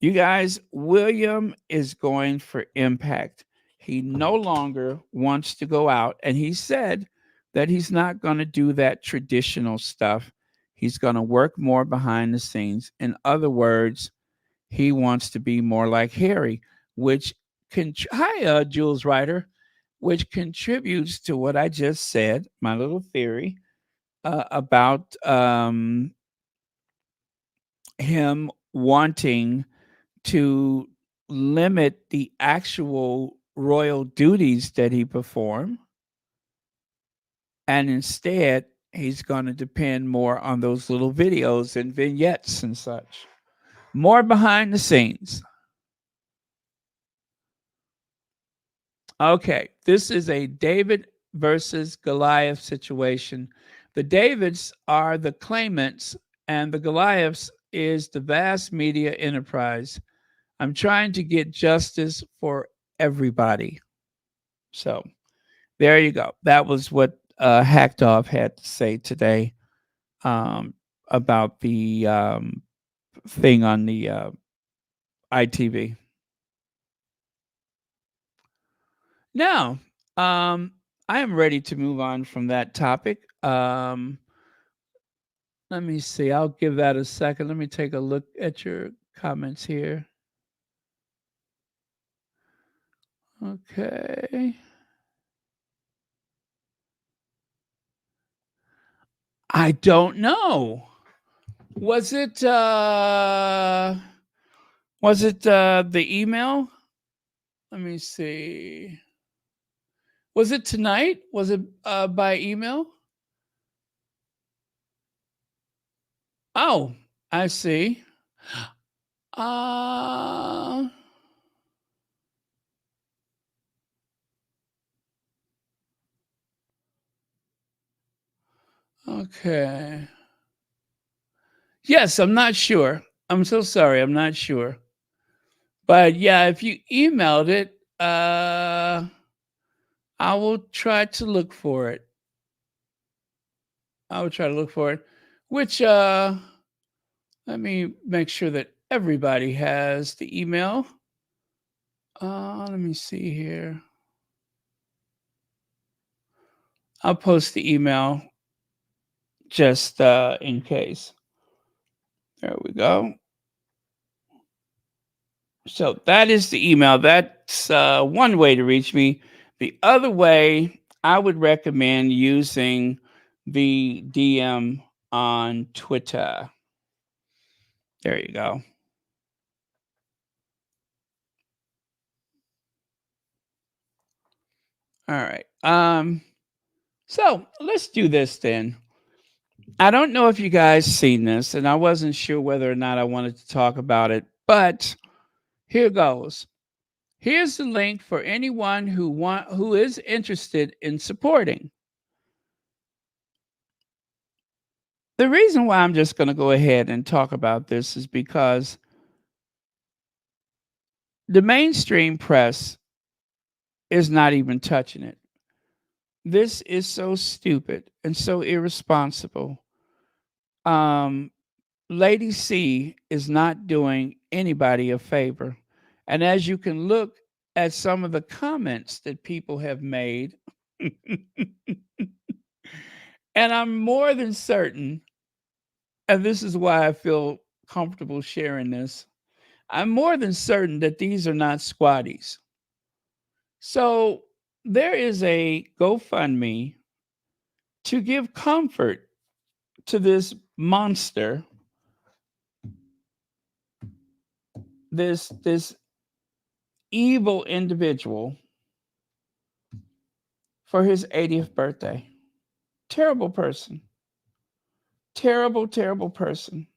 You guys, William is going for impact. He no longer wants to go out, and he said that he's not going to do that traditional stuff. He's going to work more behind the scenes. In other words, he wants to be more like Harry, which hi, Jules Ryder, which contributes to what I just said, my little theory about him wanting to limit the actual royal duties that he performed, and instead he's going to depend more on those little videos and vignettes and such, more behind the scenes. Okay, this is a David versus Goliath situation. The Davids are the claimants, and the Goliaths is the vast media enterprise. I'm trying to get justice for everybody. So there you go. That was what Hacked Off had to say today about the thing on the ITV. Now, I am ready to move on from that topic. Let me see. I'll give that a second. Let me take a look at your comments here. Okay. I don't know. Was it the email? Let me see. Was it tonight? Was it by email? Oh, I see. Uh okay. Yes, I'm not sure. I'm so sorry. I'm not sure. But yeah, if you emailed it, I will try to look for it. Which let me make sure that everybody has the email. Let me see here. I'll post the email just in case. There we go. So that is the email. That's one way to reach me. The other way, I would recommend using the DM on Twitter. There you go. All right. So let's do this then. I don't know if you guys seen this, and I wasn't sure whether or not I wanted to talk about it, but here goes. Here's the link for anyone who is interested in supporting. The reason why I'm just going to go ahead and talk about this is because the mainstream press is not even touching it. This is so stupid and so irresponsible. Lady C is not doing anybody a favor. And as you can look at some of the comments that people have made, and I'm more than certain, and this is why I feel comfortable sharing this, I'm more than certain that these are not squatties. So there is a GoFundMe to give comfort to this monster, this evil individual for his 80th birthday. Terrible person. Terrible, terrible person.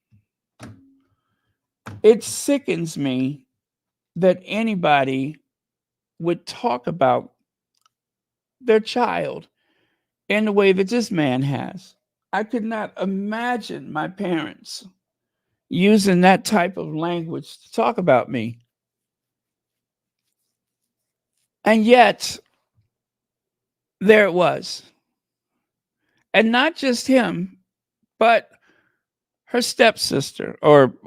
It sickens me that anybody would talk about their child in the way that this man has. I could not imagine my parents using that type of language to talk about me. And yet, there it was. And not just him, but her stepsister, her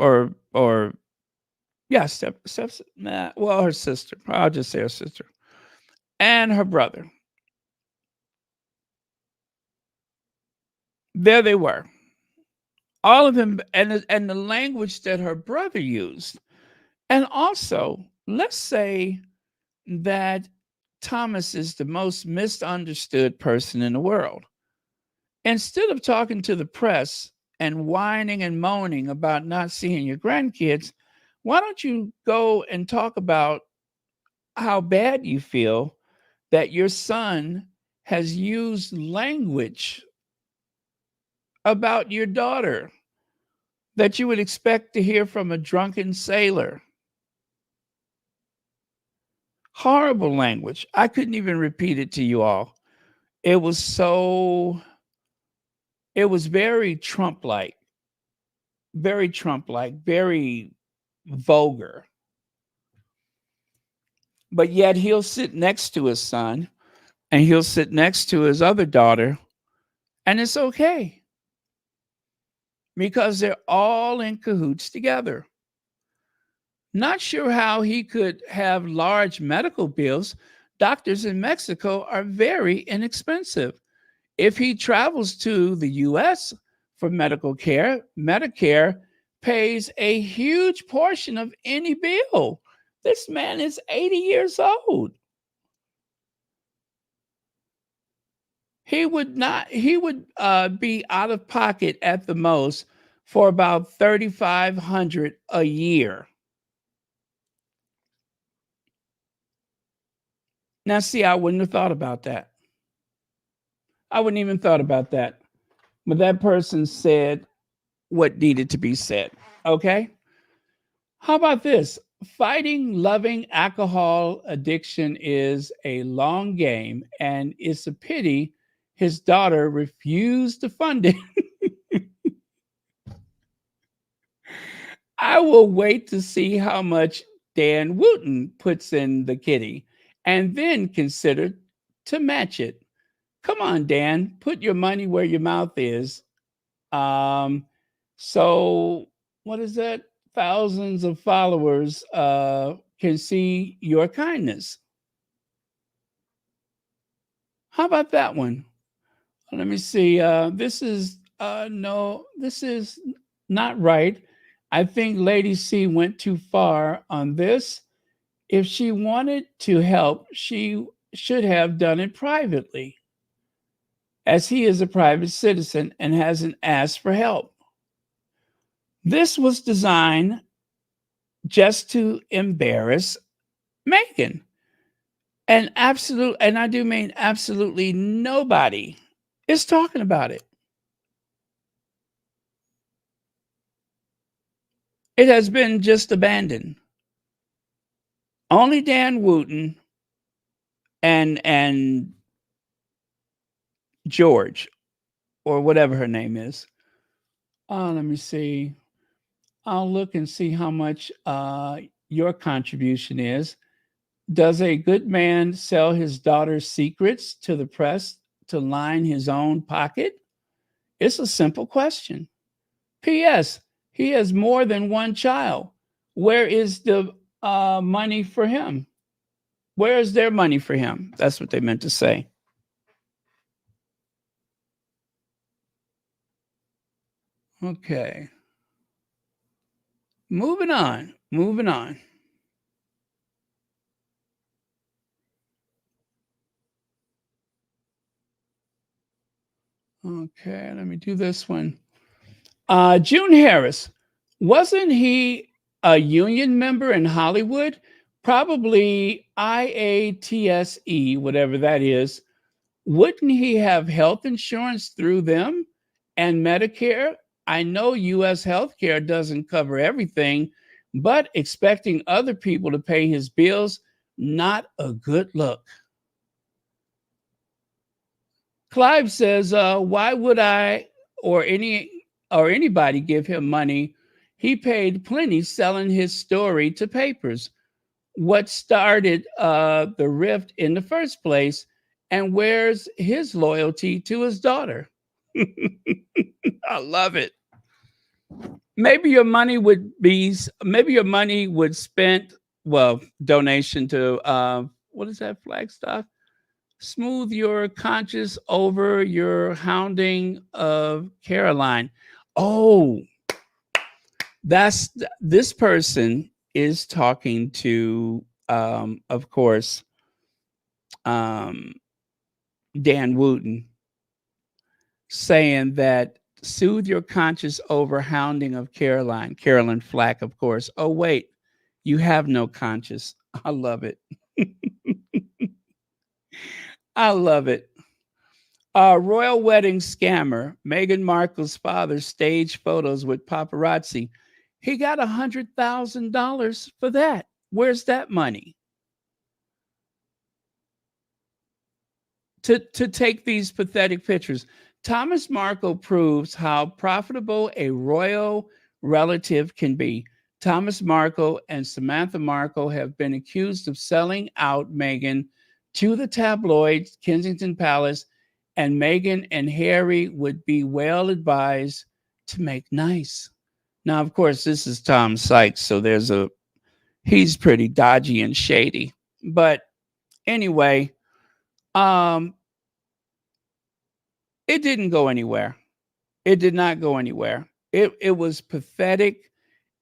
sister. I'll just say her sister. And her brother. There they were. All of them, and the language that her brother used. And also, let's say that Thomas is the most misunderstood person in the world. Instead of talking to the press and whining and moaning about not seeing your grandkids, why don't you go and talk about how bad you feel that your son has used language about your daughter that you would expect to hear from a drunken sailor? Horrible language. I couldn't even repeat it to you all. It was very Trump-like, very vulgar. But yet he'll sit next to his son and he'll sit next to his other daughter, and it's okay because they're all in cahoots together. Not sure how he could have large medical bills. Doctors in Mexico are very inexpensive. If he travels to the US for medical care, Medicare pays a huge portion of any bill. This man is 80 years old. He would be out of pocket at the most for about $3,500 a year. Now, see, I wouldn't have thought about that. I wouldn't even thought about that. But that person said what needed to be said. Okay? How about this? Fighting loving alcohol addiction is a long game, and it's a pity his daughter refused to fund it. I will wait to see how much Dan Wooten puts in the kitty and then consider to match it. Come on, Dan, put your money where your mouth is. So what is that? Thousands of followers can see your kindness. How about that one? Let me see. This is no, this is not right. I think Lady C went too far on this. If she wanted to help, she should have done it privately, as he is a private citizen and hasn't asked for help. This was designed just to embarrass Meghan. And I do mean absolutely nobody is talking about it. It has been just abandoned. Only Dan Wooten and George, or whatever her name is. Let me see. I'll look and see how much your contribution is. Does a good man sell his daughter's secrets to the press to line his own pocket? It's a simple question. P.S. He has more than one child. Where is the money for him? Where is their money for him? That's what they meant to say. Okay. Moving on. Okay, let me do this one. June Harris, wasn't he a union member in Hollywood? Probably IATSE, whatever that is. Wouldn't he have health insurance through them and Medicare? I know U.S. healthcare doesn't cover everything, but expecting other people to pay his bills, not a good look. Clive says, why would I or anybody give him money? He paid plenty selling his story to papers. What started the rift in the first place? And where's his loyalty to his daughter? I love it. Maybe your money would spent, donation to what is that, Flagstaff? Smooth your conscience over your hounding of Caroline. Oh, this person is talking to, of course, Dan Wooten, saying that soothe your conscience over hounding of Carolyn Flack, of course. Oh, wait, you have no conscience. I love it. I love it. Royal wedding scammer. Meghan Markle's father staged photos with paparazzi. He got $100,000 for that. Where's that money? To take these pathetic pictures. Thomas Markle proves how profitable a royal relative can be. Thomas Markle and Samantha Markle have been accused of selling out Meghan to the tabloids, Kensington Palace, and Meghan and Harry would be well advised to make nice. Now, of course, this is Tom Sykes, so he's pretty dodgy and shady. But anyway, it didn't go anywhere. It did not go anywhere. It was pathetic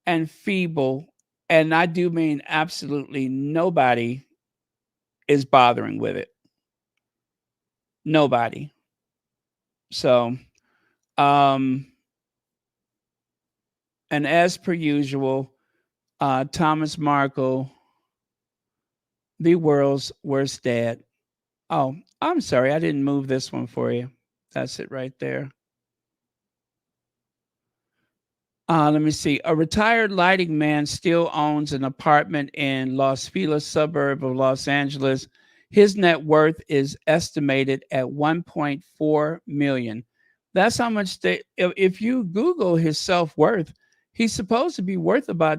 and feeble, and I do mean absolutely nobody is bothering with it. Nobody. So, and as per usual, Thomas Markle, the world's worst dad. Oh, I'm sorry, I didn't move this one for you. That's it right there. Let me see. A retired lighting man still owns an apartment in Los Feliz, suburb of Los Angeles. His net worth is estimated at $1.4 million. That's how much if you Google his self-worth, he's supposed to be worth about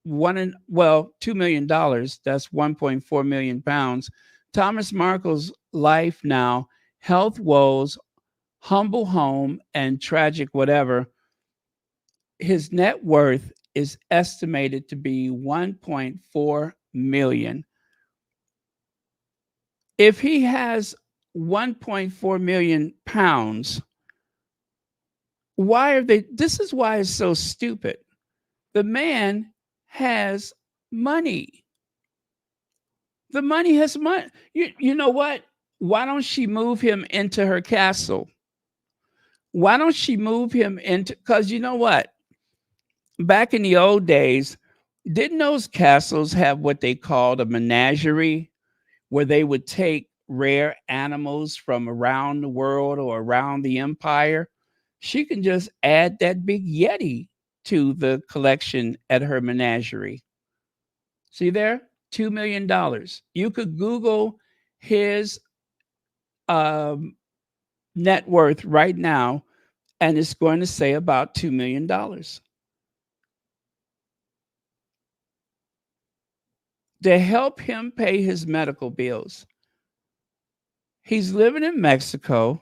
$2 million. That's 1.4 million pounds. Thomas Markle's life now, health woes, humble home, and tragic whatever. His net worth is estimated to be 1.4 million. If he has 1.4 million pounds, why are they? This is why it's so stupid. The man has money. The money has money. You know what? Why don't she move him into her castle? Why don't she move him into, because you know what? Back in the old days, didn't those castles have what they called a menagerie, where they would take rare animals from around the world or around the empire? She can just add that big Yeti to the collection at her menagerie. See there? $2 million. You could Google his um, net worth right now, and it's going to say about $2 million. To help him pay his medical bills. He's living in Mexico.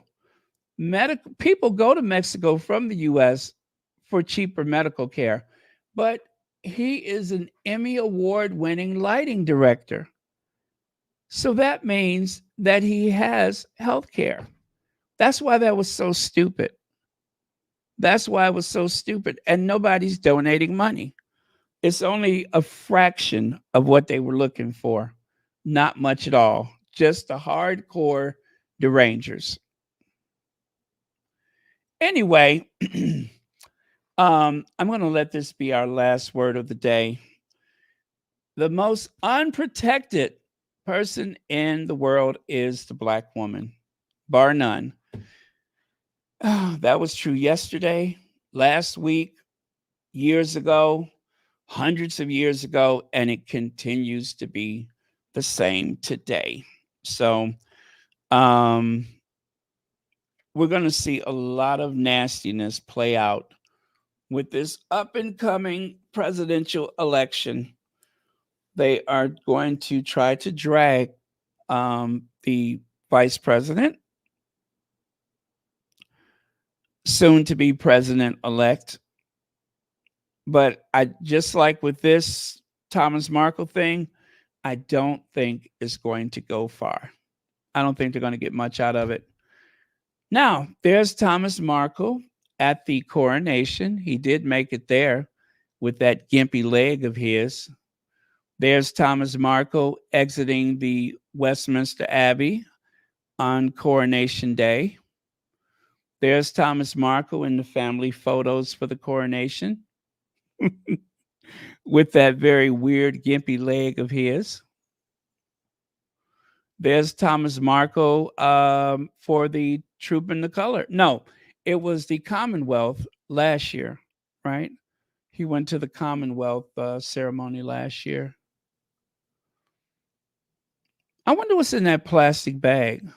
Medical people go to Mexico from the US for cheaper medical care, but he is an Emmy award winning lighting director. So that means that he has health care. That's why that was so stupid. That's why it was so stupid. And nobody's donating money. It's only a fraction of what they were looking for. Not much at all. Just the hardcore derangers. Anyway, I'm going to let this be our last word of the day. The most unprotected person in the world is the Black woman, bar none. That was true yesterday, last week, years ago, hundreds of years ago, and it continues to be the same today. So we're going to see a lot of nastiness play out with this up and coming presidential election. They are going to try to drag the vice president, soon to be president elect. But I just like with this Thomas Markle thing, I don't think it's going to go far. I don't think they're going to get much out of it. Now, there's Thomas Markle at the coronation. He did make it there with that gimpy leg of his. There's Thomas Markle exiting the Westminster Abbey on Coronation Day. There's Thomas Markle in the family photos for the coronation with that very weird gimpy leg of his. There's Thomas Markle for the Troop in the Color. No, it was the Commonwealth last year, right? He went to the Commonwealth ceremony last year. I wonder what's in that plastic bag.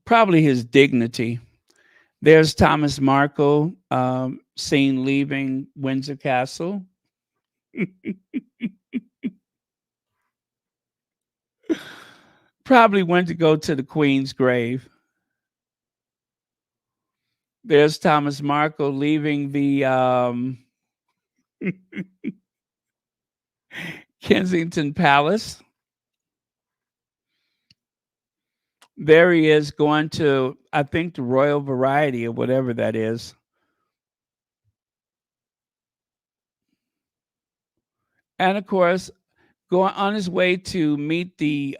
Probably his dignity. There's Thomas Markle seen leaving Windsor Castle. Probably went to go to the Queen's grave. There's Thomas Markle leaving the Kensington Palace. There he is going to, I think, the Royal Variety or whatever that is. And of course, going on his way to meet the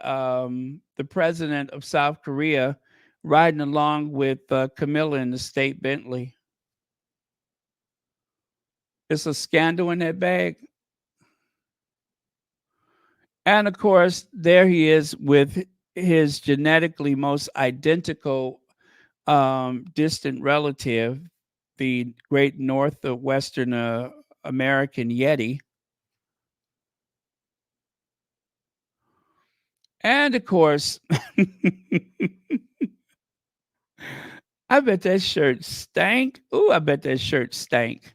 president of South Korea, riding along with Camilla in the state Bentley. It's a scandal in that bag. And of course, there he is with his genetically most identical distant relative, the great Northwestern American Yeti. And of course, I bet that shirt stank. Ooh, I bet that shirt stank.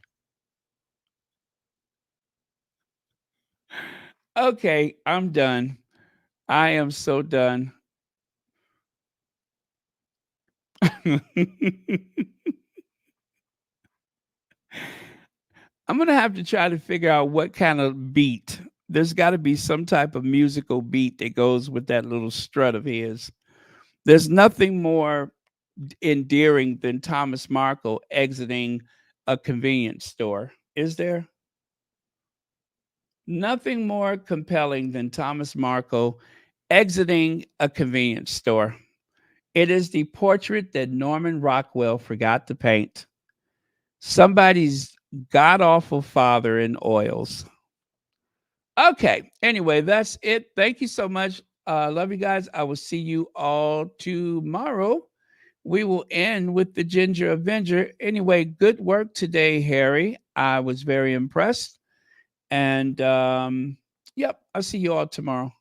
Okay, I'm done. I am so done. I'm going to have to try to figure out what kind of beat. There's got to be some type of musical beat that goes with that little strut of his. There's nothing more endearing than Thomas Markle exiting a convenience store. Is there? Nothing more compelling than Thomas Markle exiting a convenience store. It is the portrait that Norman Rockwell forgot to paint. Somebody's god awful father in oils. Okay. Anyway, that's it. Thank you so much. Love you guys. I will see you all tomorrow. We will end with the Ginger Avenger. Anyway, good work today, Harry. I was very impressed. And yep, I'll see you all tomorrow.